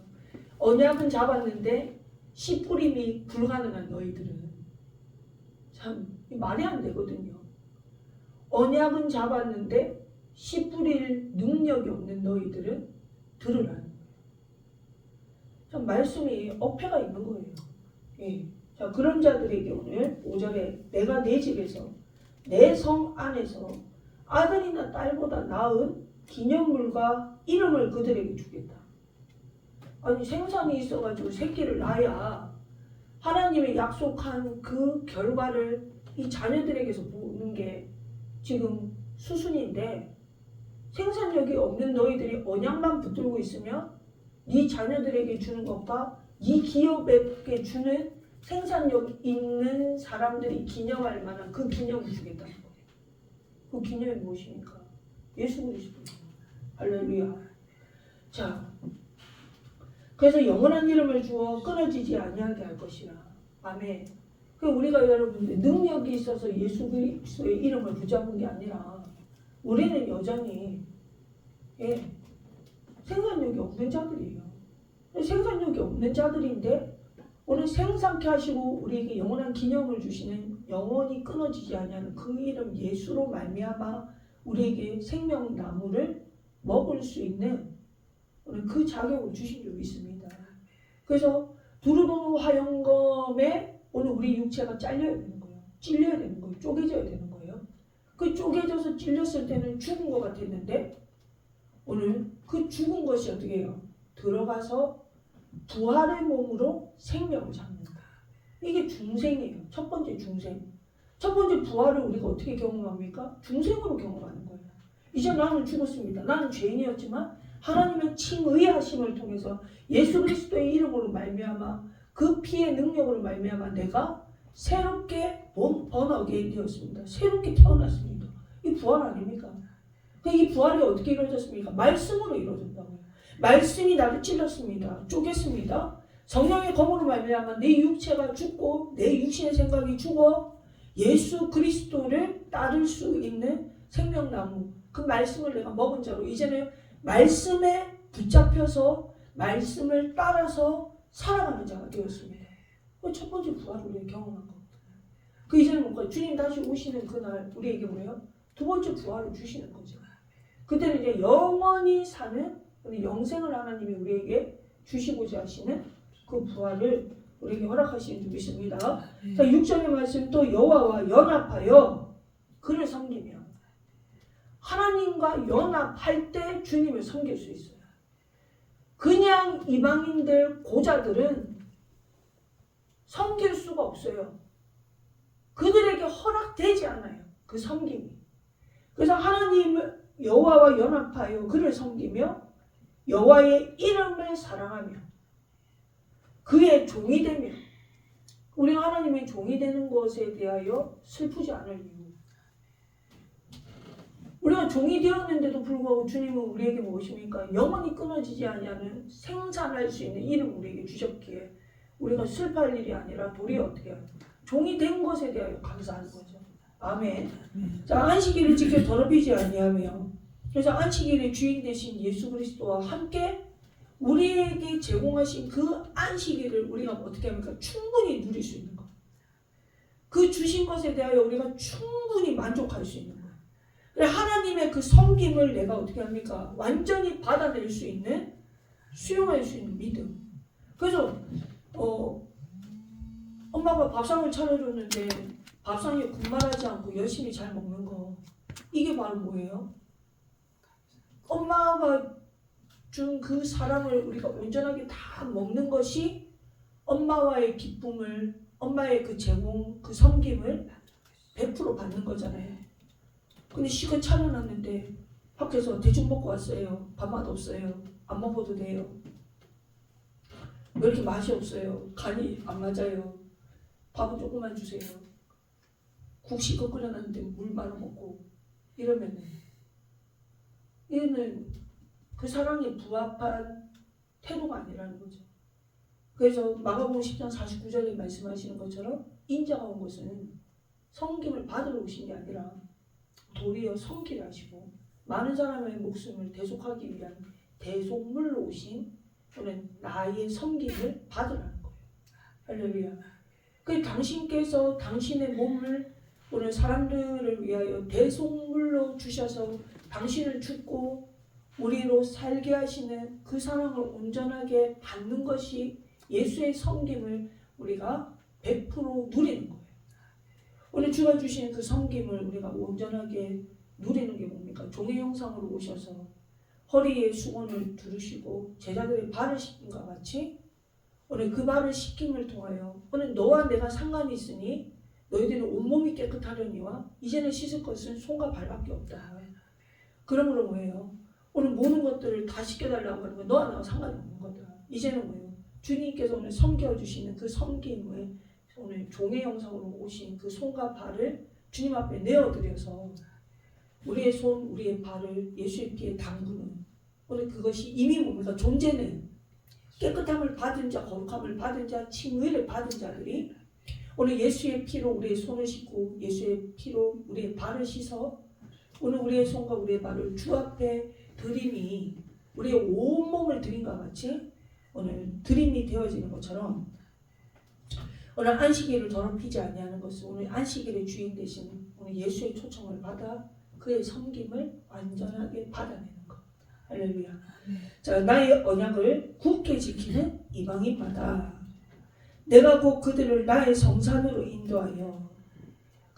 언약은 잡았는데 씨 뿌림이 불가능한 너희들은 참 말이 안 되거든요. 언약은 잡았는데 씨 뿌릴 능력이 없는 너희들은 들으라는 거예요. 참 말씀이 어폐가 있는 거예요. 자, 그런 자들에게 오늘 5절에 내가 내 집에서 내 성 안에서 아들이나 딸보다 나은 기념물과 이름을 그들에게 주겠다. 아니 생산이 있어가지고 새끼를 낳아야 하나님의 약속한 그 결과를 이 자녀들에게서 보는 게 지금 수순인데 생산력이 없는 너희들이 언약만 붙들고 있으면 네 자녀들에게 주는 것과 네 기업에게 주는 생산력 있는 사람들이 기념할 만한 그 기념을 주겠다는 거예요. 그 기념이 무엇입니까? 예수 그리스도. 할렐루야. 자, 그래서 영원한 이름을 주어 끊어지지 아니하게 할 것이라. 아멘. 그 우리가 여러분들 능력이 있어서 예수 그리스도의 이름을 붙잡은 게 아니라 우리는 여전히 생산력이 없는 자들이에요. 생산력이 없는 자들인데 오늘 생산케 하시고 우리에게 영원한 기념을 주시는 영원히 끊어지지 아니하는 그 이름 예수로 말미암아 우리에게 생명나무를 먹을 수 있는 오늘 그 자격을 주신 적이 있습니다. 그래서 두루도노 화영검에 오늘 우리 육체가 잘려야 되는 거예요. 찔려야 되는 거예요. 쪼개져야 되는 거예요. 그 쪼개져서 찔렸을 때는 죽은 것 같았는데 오늘 그 죽은 것이 어떻게 해요? 들어가서 부활의 몸으로 생명을 잡는다. 이게 중생이에요. 첫 번째 중생. 첫 번째 부활을 우리가 어떻게 경험합니까? 중생으로 경험하는 거예요. 이제 나는 죽었습니다. 나는 죄인이었지만 하나님의 칭의하심을 통해서 예수 그리스도의 이름으로 말미암아 그 피의 능력으로 말미암아 내가 새롭게 번어게인 되었습니다. 새롭게 태어났습니다. 이 부활 아닙니까? 이 부활이 어떻게 이루어졌습니까? 말씀으로 이루어졌다고요. 말씀이 나를 찔렀습니다. 쪼갰습니다. 성령의 검으로 말미암아 내 육체가 죽고 내 육신의 생각이 죽어 예수 그리스도를 따를 수 있는 생명나무 그 말씀을 내가 먹은 자로 이제는 말씀에 붙잡혀서 말씀을 따라서 살아가는 자가 되었습니다. 첫 번째 부활을 우리가 경험한 거거든요. 그 이제는 뭔가 주님 다시 오시는 그날 우리에게 뭐예요? 두 번째 부활을 주시는 거죠. 그때는 이제 영원히 사는 영생을 하나님이 우리에게 주시고자 하시는 그 부활을 우리에게 허락하시는 줄 믿습니다. 자, 6절의 말씀 또 여호와와 연합하여 그를 섬기며 하나님과 연합할 때 주님을 섬길 수 있어요. 그냥 이방인들 고자들은 섬길 수가 없어요. 그들에게 허락되지 않아요. 그 섬김이. 그래서 하나님을 여호와와 연합하여 그를 섬기며 여호와의 이름을 사랑하며 그의 종이 되며 우리가 하나님의 종이 되는 것에 대하여 슬프지 않을 이유. 우리가 종이 되었는데도 불구하고 주님은 우리에게 무엇입니까? 영원히 끊어지지 아니하는 생산할 수 있는 이름을 우리에게 주셨기에 우리가 슬퍼할 일이 아니라 도리어 어떻게 해요? 종이 된 것에 대하여 감사하는 거죠. 아멘. 자, 안식일을 지켜 더럽히지 아니하며 그래서 안식일의 주인 되신 예수 그리스도와 함께 우리에게 제공하신 그 안식일을 우리가 어떻게 합니까? 충분히 누릴 수 있는 것. 그 주신 것에 대하여 우리가 충분히 만족할 수 있는 것. 하나님의 그 섬김을 내가 어떻게 합니까? 완전히 받아낼 수 있는 수용할 수 있는 믿음. 그래서 엄마가 밥상을 차려줬는데 밥상에 군말하지 않고 열심히 잘 먹는 거 이게 바로 뭐예요? 엄마가 준 그 사랑을 우리가 온전하게 다 먹는 것이 엄마와의 기쁨을 엄마의 그 제공 그 섬김을 100% 받는 거잖아요. 근데 시간 차려놨는데 밖에서 대충 먹고 왔어요. 밥맛 없어요. 안 먹어도 돼요. 왜 이렇게 맛이 없어요? 간이 안 맞아요. 밥은 조금만 주세요. 국 실컷 끓여놨는데 물 말아 먹고 이러면은 얘는 그 사랑에 부합한 태도가 아니라는 거죠. 그래서 마가복음 10장 49절에 말씀하시는 것처럼 인자가 온 것은 섬김을 받으러 오신 게 아니라 도리어 섬기려 하시고 많은 사람의 목숨을 대속하기 위한 대속물로 오신 또는 나의 섬김을 받으라는 거예요. 할렐루야. 그 당신께서 당신의 몸을 오늘 사람들을 위하여 대속물로 주셔서 당신을 죽고 우리로 살게 하시는 그 사랑을 온전하게 받는 것이 예수의 섬김을 우리가 100% 누리는 거예요. 오늘 주가 주신 그 섬김을 우리가 온전하게 누리는 게 뭡니까? 종의 형상으로 오셔서 허리에 수건을 두르시고 제자들의 발을 씻김과 같이 오늘 그 발을 씻김을 통하여 오늘 너와 내가 상관이 있으니 너희들은 온몸이 깨끗하려니와 이제는 씻을 것은 손과 발밖에 없다. 그러므로 뭐예요? 오늘 모든 것들을 다 씻겨달라고 하는 건 너와 나와 상관이 없는 거다. 이제는 뭐예요? 주님께서 오늘 섬겨주시는 그 섬김을 오늘 종의 형상으로 오신 그 손과 발을 주님 앞에 내어드려서 우리의 손, 우리의 발을 예수의 피에 담그는 오늘 그것이 이미 뭡니까? 존재는 깨끗함을 받은 자, 거룩함을 받은 자, 칭의를 받은 자들이 오늘 예수의 피로 우리의 손을 씻고 예수의 피로 우리의 발을 씻어 오늘 우리의 손과 우리의 발을 주 앞에 드림이 우리의 온몸을 드림과 같이 오늘 드림이 되어지는 것처럼 오늘 안식일을 더럽히지 아니하는 것은 오늘 안식일의 주인 되신 오늘 예수의 초청을 받아 그의 섬김을 완전하게 받아내는 것. 할렐루야. 자, 나의 언약을 굳게 지키는 이방인마다 내가 곧 그들을 나의 성산으로 인도하여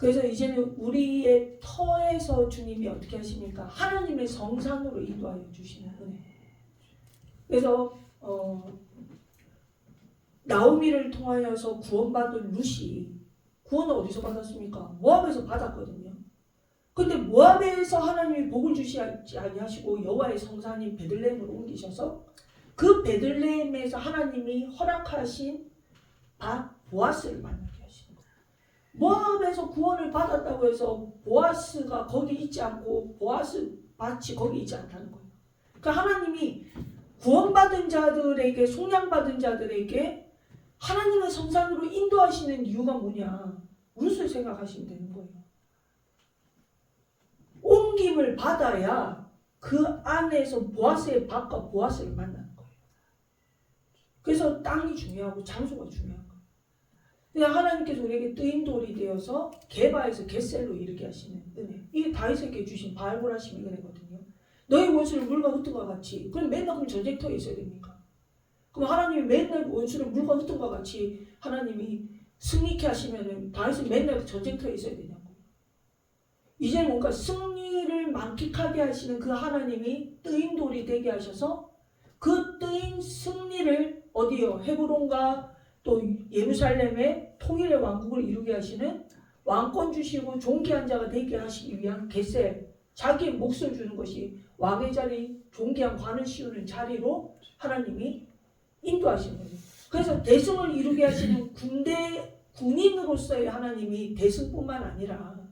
그래서 이제는 우리의 터에서 주님이 어떻게 하십니까? 하나님의 성산으로 인도하여 주시는 은혜. 그래서 나오미를 통하여서 구원받은 룻이 구원을 어디서 받았습니까? 모압에서 받았거든요. 근데 모압에서 하나님이 복을 주시지 아니하시고 여호와의 성산인 베들레헴으로 옮기셔서 그 베들레헴에서 하나님이 허락하신 보아스를 만나게 하시는 거예요. 모압에서 구원을 받았다고 해서 보아스가 거기 있지 않고 보아스 밭이 거기 있지 않다는 거예요. 그러니까 하나님이 구원받은 자들에게, 속량받은 자들에게 하나님의 성산으로 인도하시는 이유가 뭐냐? 룻을 생각하시면 되는 거예요. 옮김을 받아야 그 안에서 보아스의 밭과 보아스를 만나는 거예요. 그래서 땅이 중요하고 장소가 중요한 거예요. 그냥 하나님께서 우리에게 뜨임돌이 되어서 게바에서 겟셀로 이르게 하시는 은혜. 이게 다윗에게 주신 바알보라심의 은혜거든요. 너희 원수를 물과 흩은과 같이. 그럼 맨날 그럼 전쟁터에 있어야 됩니까? 그럼 하나님이 맨날 원수를 물과 흩은과 같이 하나님이 승리케 하시면은 다윗은 맨날 전쟁터에 있어야 되냐고. 이제 뭔가 승리를 만끽하게 하시는 그 하나님이 뜨임돌이 되게 하셔서 그 뜨인 승리를 어디요? 헤브론과 또 예루살렘의 통일의 왕국을 이루게 하시는 왕권 주시고 존귀한 자가 되게 하시기 위한 겟셀, 자기의 몫을 주는 것이 왕의 자리, 존귀한 관을 씌우는 자리로 하나님이 인도하시는 거예요. 그래서 대승을 이루게 하시는 군인으로서의 하나님이 대승뿐만 아니라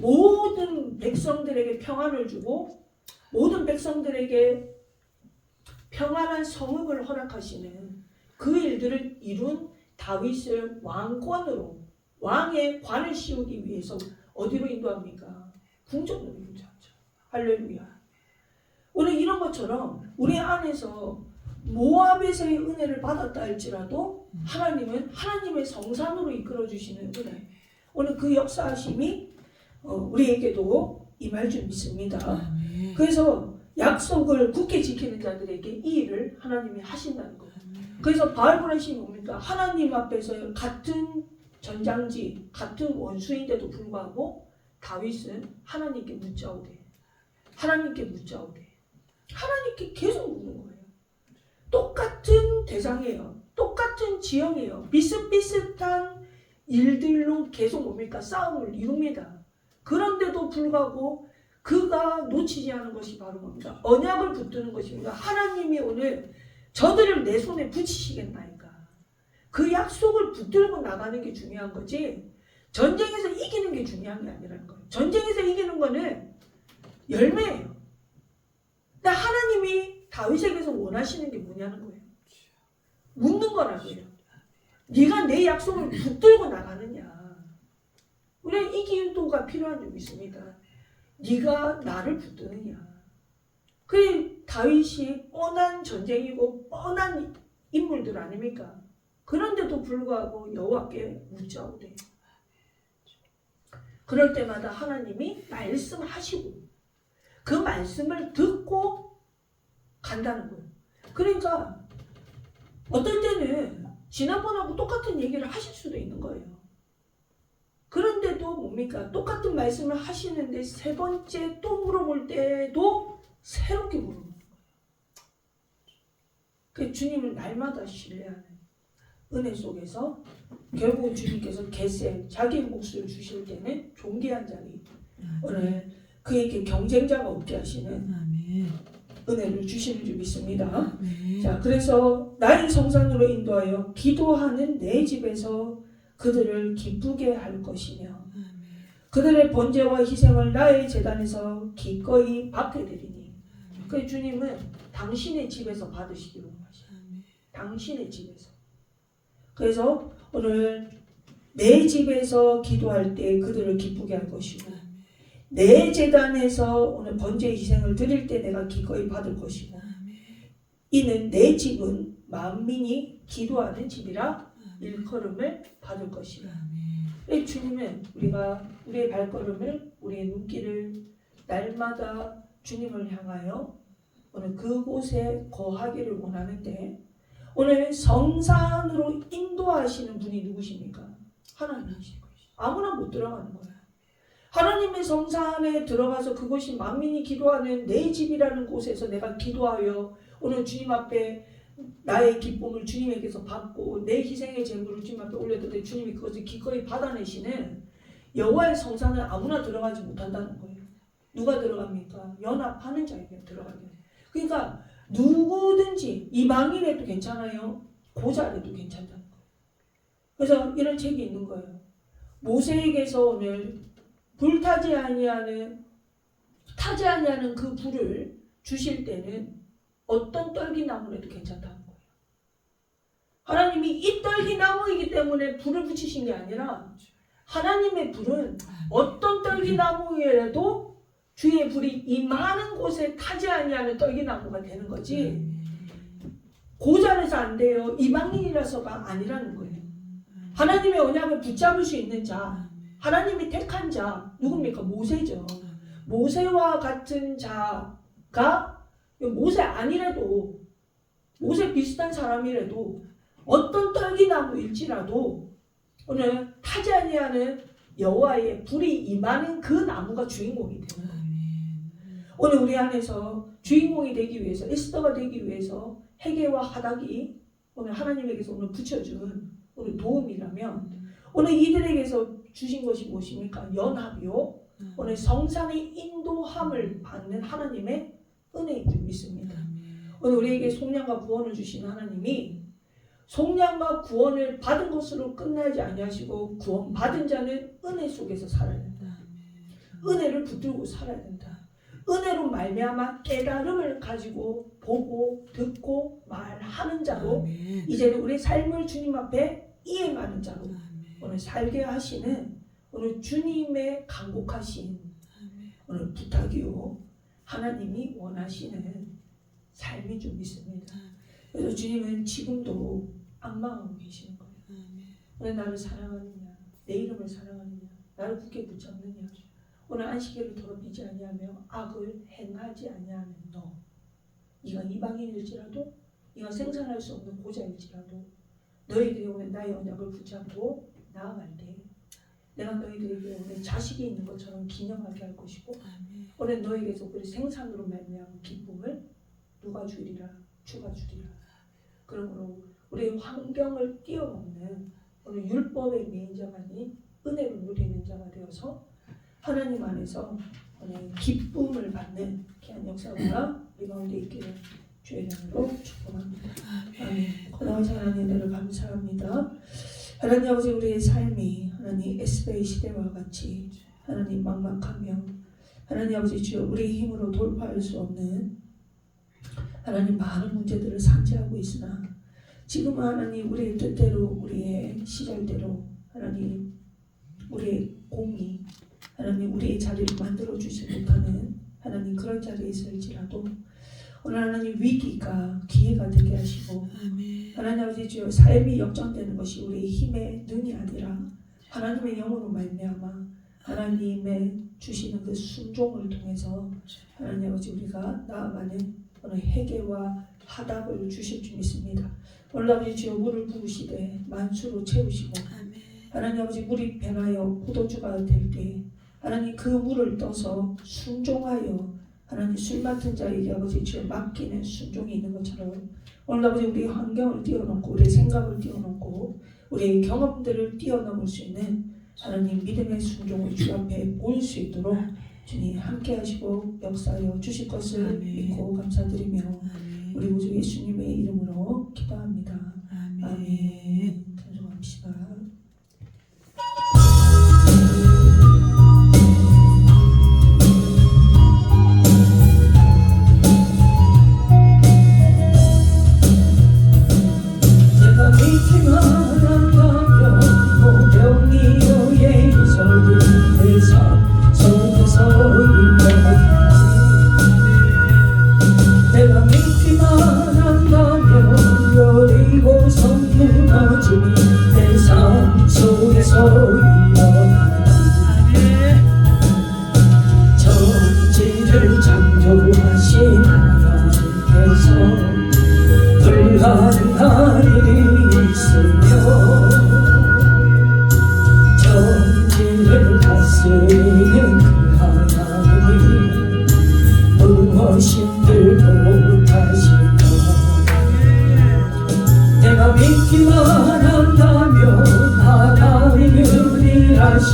모든 백성들에게 평안을 주고 모든 백성들에게 평안한 성읍을 허락하시는 그 일들을 이룬 다윗을 왕권으로 왕의 관을 씌우기 위해서 어디로 인도합니까? 궁전으로 인도하죠. 할렐루야. 오늘 이런 것처럼 우리 안에서 모압에서의 은혜를 받았다 할지라도 하나님은 하나님의 성산으로 이끌어주시는 은혜. 오늘 그 역사하심이 우리에게도 임할 줄 믿습니다. 그래서 약속을 굳게 지키는 자들에게 이 일을 하나님이 하신다는 거예요. 그래서 바알보라심이 뭡니까? 하나님 앞에서 같은 전장지, 같은 원수인데도 불구하고 다윗은 하나님께 묻자오되 하나님께 계속 묻는 거예요. 똑같은 대상이에요. 똑같은 지형이에요. 비슷비슷한 일들로 계속 뭡니까? 싸움을 이룹니다. 그런데도 불구하고 그가 놓치지 않은 것이 바로 뭡니까? 언약을 붙드는 것입니다. 하나님이 오늘 저들을 내 손에 붙이시겠나이까. 그 약속을 붙들고 나가는 게 중요한 거지 전쟁에서 이기는 게 중요한 게 아니라는 거예요. 전쟁에서 이기는 거는 열매예요. 근데 하나님이 다윗에게서 원하시는 게 뭐냐는 거예요. 묻는 거라고요. 네가 내 약속을 붙들고 나가느냐. 우리는 이 기도가 필요한 점 있습니다. 네가 나를 붙드느냐. 그래 다윗이 뻔한 전쟁이고 뻔한 인물들 아닙니까? 그런데도 불구하고 여호와께 묻자오되 그럴 때마다 하나님이 말씀하시고 그 말씀을 듣고 간다는 거예요. 그러니까 어떨 때는 지난번하고 똑같은 얘기를 하실 수도 있는 거예요. 그런데도 뭡니까? 똑같은 말씀을 하시는데 세 번째 또 물어볼 때도 새롭게 물어보는 거예요. 그 주님을 날마다 신뢰하는 은혜 속에서 결국 주님께서 겟셀 자기의 몫을 주실 때는 존귀한 자리 오늘 그에게 경쟁자가 없게 하시는 은혜를 주시는 줄 믿습니다. 자, 그래서 나의 성산으로 인도하여 기도하는 내 집에서 그들을 기쁘게 할 것이며 그들의 번제와 희생을 나의 제단에서 기꺼이 받게 되리니 그 주님은 당신의 집에서 받으시기로 하셔요. 당신의 집에서. 그래서 오늘 내 집에서 기도할 때 그들을 기쁘게 할 것이고 내 제단에서 오늘 번제 희생을 드릴 때 내가 기꺼이 받을 것이고 이는 내 집은 만민이 기도하는 집이라 일컬음을 받을 것이라. 주님은 우리가 우리의 발걸음을 우리의 눈길을 날마다 주님을 향하여 오늘 그곳에 거하기를 원하는데 오늘 성산으로 인도하시는 분이 누구십니까? 하나님이신 것이죠. 아무나 못 들어가는 거예요. 하나님의 성산에 들어가서 그곳이 만민이 기도하는 내 집이라는 곳에서 내가 기도하여 오늘 주님 앞에 나의 기쁨을 주님에게서 받고 내 희생의 제물을 주님 앞에 올려도 돼 주님이 그것을 기꺼이 받아내시는 여호와의 성산은 아무나 들어가지 못한다는 거예요. 누가 들어갑니까? 연합하는 자에게 들어가게. 그러니까 누구든지 이방인에도 괜찮아요. 고자라도 괜찮다는 거예요. 그래서 이런 책이 있는 거예요. 모세에게서 오늘 타지 아니하는 그 불을 주실 때는 어떤 떨기나무라도 괜찮다는 거예요. 하나님이 이 떨기나무이기 때문에 불을 붙이신 게 아니라 하나님의 불은 어떤 떨기나무에라도 주의 불이 이 많은 곳에 타지 아니하는 떨기나무가 되는 거지 고자라서 안 돼요. 이방인이라서가 아니라는 거예요. 하나님의 언약을 붙잡을 수 있는 자, 하나님이 택한 자 누굽니까? 모세죠. 모세와 같은 자가 모세 아니라도 모세 비슷한 사람이라도 어떤 떨기나무일지라도 오늘 타지 아니하는 여호와의 불이 임하는 그 나무가 주인공이 되는 거예요. 오늘 우리 안에서 주인공이 되기 위해서 에스더가 되기 위해서 헤게와 하닥이 오늘 하나님에게서 오늘 붙여준 오늘 도움이라면 오늘 이들에게서 주신 것이 무엇입니까? 연합이요. 오늘 성산의 인도함을 받는 하나님의 은혜인 줄 믿습니다. 오늘 우리에게 속량과 구원을 주신 하나님이 속량과 구원을 받은 것으로 끝나지 아니하시고 구원 받은 자는 은혜 속에서 살아야 된다. 은혜를 붙들고 살아야 된다. 은혜로 말미암아 깨달음을 가지고 보고 듣고 말하는 자로 이제는 우리 삶을 주님 앞에 이행하는 자로 오늘 살게 하시는 오늘 주님의 간곡하신 오늘 부탁이요 하나님이 원하시는 삶인 줄 믿습니다. 그래서 주님은 지금도 안망하고 계시는 거예요. 오늘 나를 사랑하느냐, 내 이름을 사랑하느냐, 나를 굳게 붙잡느냐, 오늘 안식일을 더럽히지 아니하며 악을 행하지 아니하는 너, 네가 이방인일지라도 네가 생산할 수 없는 고자일지라도 너희들이 오늘 나의 언약을 붙잡고 나아갈 때 내가 너희들에게 오늘 자식이 있는 것처럼 기념하게 할 것이고 오늘 너희에게서 그 생산으로 말미암은 기쁨을 누가 주리라? 주가 주리라. 그러므로 우리의 환경을 뛰어넘는 오늘 율법의 매인자가 아닌 은혜를 누리는 자가 되어서 하나님 안에서 오늘 기쁨을 받는 귀한 역사가 우리 가운데 있기를 주의 이름으로 축복합니다. 아멘. 고마우신 하나님 은혜를 감사합니다. 하나님 아버지 우리의 삶이 하나님 에스더의 시대와 같이 하나님 막막하며 하나님 아버지 주여 우리의 힘으로 돌파할 수 없는 하나님 많은 문제들을 상징하고 있으나 지금 하나님 우리의 뜻대로 우리의 시절대로 하나님 우리의 공이 하나님 우리의 자리를 만들어 주지 못하는 하나님 그런 자리에 있을지라도 오늘 하나님 위기가 기회가 되게 하시고 하나님 아버지 주여 삶이 역전되는 것이 우리의 힘의 능이 아니라 하나님의 영으로 말미암아 하나님의 주시는 그 순종을 통해서 하나님 아버지 우리가 나아가는 오늘 회개와 하답을 주실 줄 믿습니다. 오늘 아버지 주여 물을 부으시되 만수로 채우시고 하나님 아버지 물이 변하여 포도주가 될 때 하나님 그 물을 떠서 순종하여 하나님 술 맡은 자에게 아버지 주여 맡기는 순종이 있는 것처럼 오늘 아버지 우리 환경을 뛰어넘고 우리의 생각을 뛰어넘고 우리의 경험들을 뛰어넘을 수 있는 하나님 믿음의 순종을 주 앞에 보일 수 있도록 주님 함께 하시고 역사하여 주실 것을 믿고 감사드리며 우리 우주 예수님의 이름으로 기도합니다. 아멘. 찬송합시다. 내가 믿기만 한다면 보병이 여행설을 내사 내가 믿기만 한다면 여리고 성 무너지니 내 삶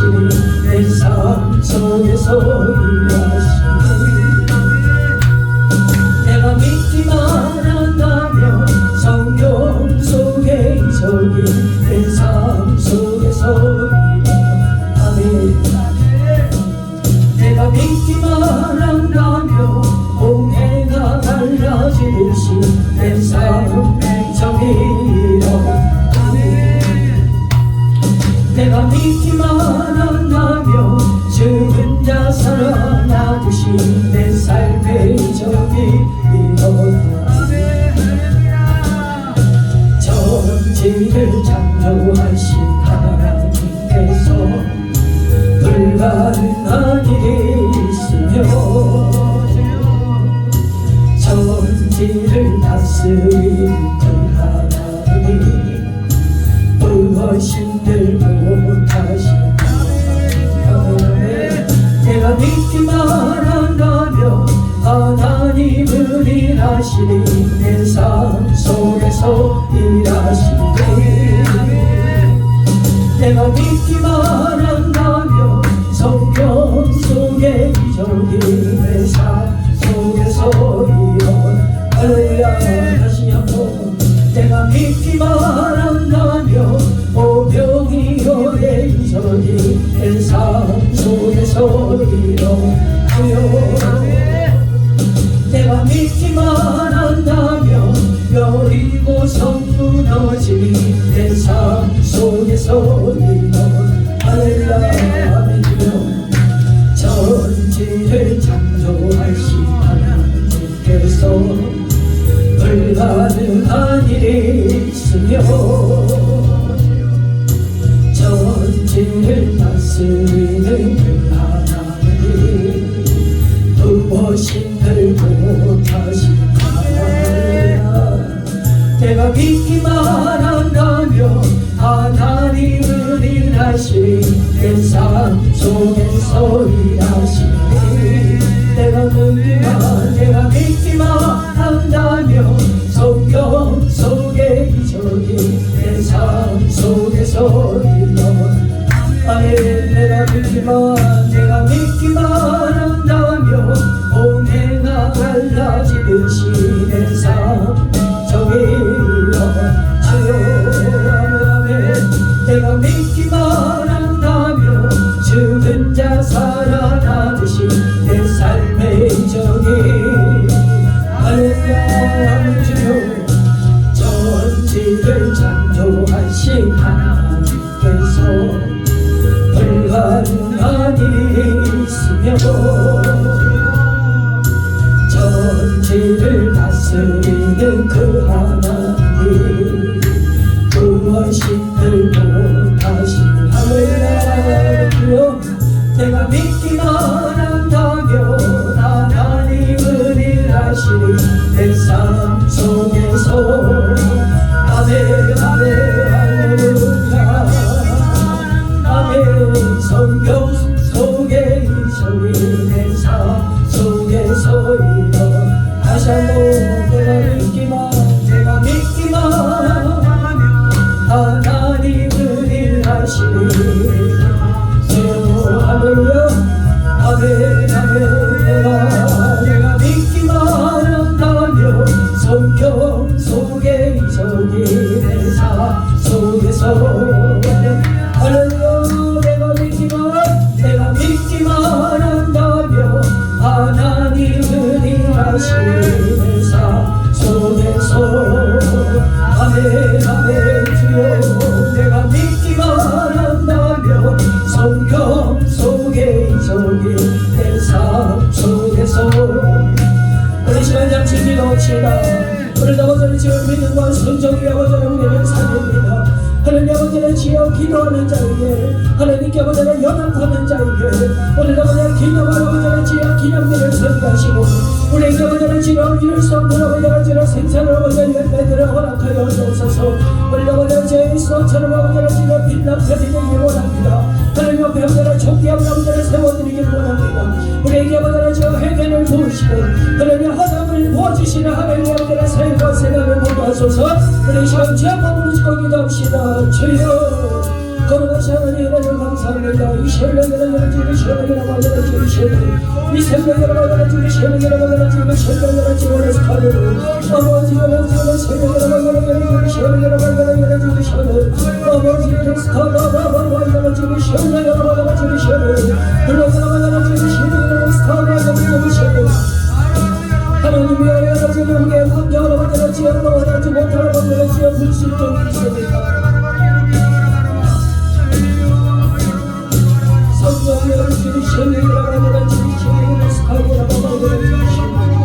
일하시니 내 삶 속에서 일하시니 내가 믿기만 한다면 성경 속에 이적이 내 삶 속에서 일하네. 내가 믿기만 한다면 공해가 달라지듯이 내 삶의 정이 일어나네. 내가 믿기만 한다면 죽은 자 살아나듯이 내 삶의 정이 일어나네. 천지를 창조하신 하나님께서 불가능한 일이 있으며 천지를 다스린 그 하나님이 무엇인들 못하신 하나님. 내가 믿기만 한다면 하나님은 일하시니 내 삶 속에서 일하시니 내가 믿기만 한다면 성경 속에 이적이 내 삶 속에서 일어나. 할렐루야. 다시 한번 내가 믿기만 한다면 오병이어의 이적이 내 삶 속에서 일어나요. 내가 믿기만 한다면 여리고성 무너짐이 내 삶 속에서 일어나. 할렐루야. 아멘이요. 천지를 창조하신 하나님께서 불가능한 일이 있으며 천지를 다스리는 그 하나님이 무엇인들 못하신 하나님. 내가 믿기만 한다면 하나님은 일하시니 내 삶 속에서 일하시니 내가 믿기만 한다면 성경 속에 이적이 내 삶 속에서 일어나. 아멘. 내가 믿기만 한다면 공해가 달라지듯이 내 삶 속에 일어나. 아멘. 내가 믿기만 한다면 죽은 자 살아나듯이 내 삶의 이적이. 할렐루야. 주여. 천지를 창조하신 하나님께서 불가능한 일이 있으며 천지를 다스리는 그 하나님 무엇인들 못하신. 할렐루야. 내가 믿기만 한다면 하나님은 일하시니 내 삶 속에서. 아멘. 할렐루야. 아멘. 성경 속에 이적이 내 삶 속에서 일어나. 다시 한번 내가 믿기만 하나님은 일하시니. 할렐루야. 아멘. 내가 믿기만 한다면 성경 속에 이적이 내 삶 속에서. 할렐루야. 내가 믿기만 한다면 하나님은 일하시니 내 삶 속에서. 아멘. 주여. 내가 믿기만 한다면 성경 속에 이적이 내 삶 속에서. 우리 시간 잠시 기도합시다. 오늘 아버지는 지금 믿음과 순종이 아버지의 우리를 살립니다. 하나님 아버지는 지어 기도하는 자에게, 하나님께 아버지는 연합하는 자에게 오늘 아버지는 기념하는 아버지는 지어 기념일을 선포하시고 우리에게 아버지는 지어 일성을 아버지는 생산을 아버지는 열매들을 허락하여 주옵소서. 오늘 아버지는 제 일성처럼 아버지는 지어 빛나펴지기를 원합니다. 하나님 앞에 아버지는 존귀한 아버지를 세워드리기를 원합니다. 우리에게 아버지는 지어 회개를 부으시고 하나님 허락을 부어주시는 하나님 아버지는 삶과 생각을 보게 하소서. 우리 시간 주 앞에 부르시고 기도합시다. 주여 걸어가시 하나님 은혜를 감사합니다. 이 새벽에는 주님 새벽이라 말하는 주님 새벽 이 새벽이라 말하는 주님 새벽이라 말하는 주님 새벽이라 지원해서 가려는 아버지는 주님 새벽이라 말하는 주님 새벽이라 말하는 주님 새벽 아버지는 스타바바바 말하는 주님 새벽이라 말하는 주님 새벽 흘러가라 말하는 주님 새벽이라 스타바바바 주님 새벽 하나님이 하나님께 환경을 만들었지 하나님을 못하는 만들었지 불신종이 있습니다. 성령을 주님 생명이라고 하는 주님 생명을 스카이라고 하는 주님 생명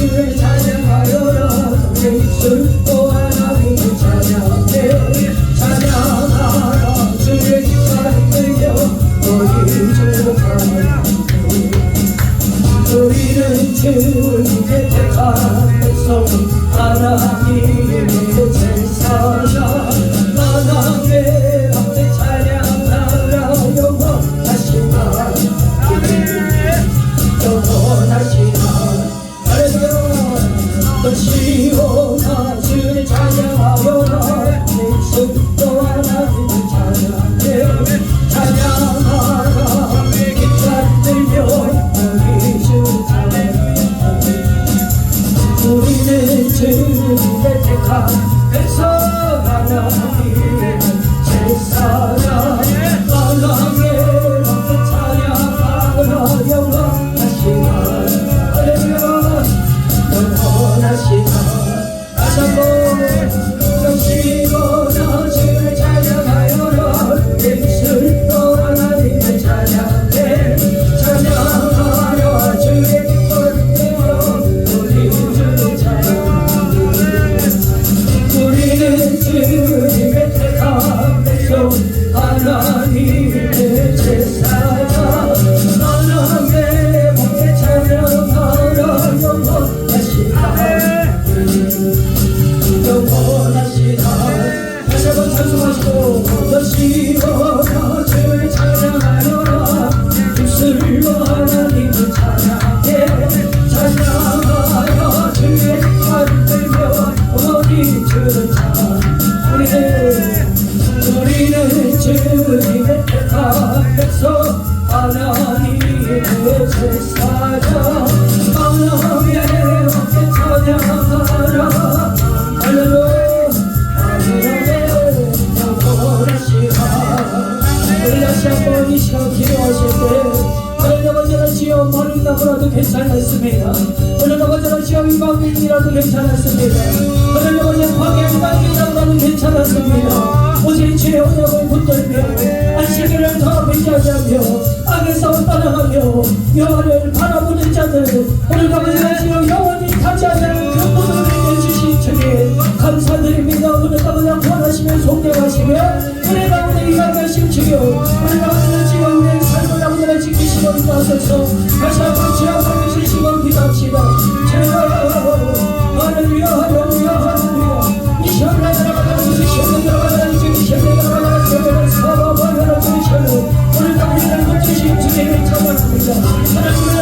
주를 찬양하여 주님의 택한 백성 하나님의 제사장 하나님의 앞에 찬양하라 영원하시나 영원하시나 할렐루야 너 시온아 주를 찬양하여라 예수도 하나님을 찬양해 찬양하라 기찬 들며 우리 주 우리는 주님의 택한 백성 하나님의 제사장 하나님의 앞에 찬양하라 영원하시나 할렐루야 영원하시나 다시 한번 넘치고나 주를 찬양하여라 예수로 하나님을 찬양해 찬양하여 주의 기쁨을 우리 주 찬양해 우리는 주님의 택한 백성 하나님의 제사장 하나님의 목에 찬양하라 영원하시나 영원하시나 다시 한번 찬송하시고 너시오나 주를 찬양하여라 입술로 하나님을 찬양해 찬양하여 주의 기쁨을 들며 우리 주를 찬양 우리는 주님의 택한 백성 하나님의 제사장 하나님의 함께 찬양하라 할렐루야 하나님의 영원하시나 우리 다시 한번 이 시간 기도하실 때 오늘 언제나 지어 머리 나무라도 괜찮았습니다. 오늘 언제나 지어 이방인이라도 괜찮았습니다. 오늘 언제나 광야 이방인이라도 괜찮았습니다. 오직 주의 언약을 붙들며 안식일을 더 매개하며 악에서 떠나가며 여호와를 바라보는 자들 오늘 가문에 지어 영원히 타지 않는 그 모든 주신 주님 감사드립니다. 오늘 가문에 구원하시며 존경하시며 우리 가문에 일하신 주여 우리 가문에 지어 우리의 삶을 가문에 지키시고 인도하소서. 다시 한번 주여 받으실 시간 기도합시다. 주여 할렐루야 할렐루야 할렐루야 이 시간 나라가 주시옵소서. 오늘 가문에 주신 주님을 찬양합니다. 하나님의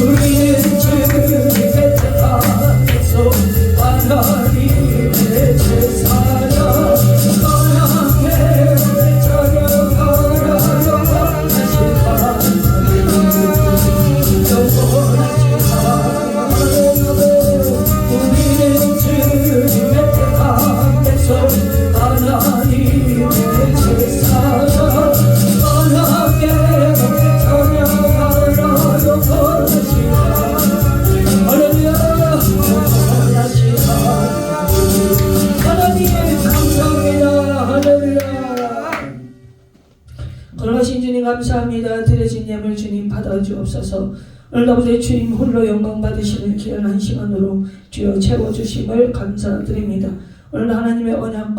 우리는 주님의 택함에서 하나님의 제사라 사랑해 찬양하라 영원하신 하나님 영원하신 하나님 우리는 주님의 택함에서 하나님의 제사라 사랑해 찬양하라 영원하신 할렐루야 영원하신 하나님 감사합니다. 할렐루야. 걸어가신 주님 감사합니다. 드려진 예물 주님 받아주옵소서. 오늘 아버지 주님 홀로 영광 받으시는 귀한 한 시간으로 주여 채워주심을 감사드립니다. 오늘 하나님의 언약과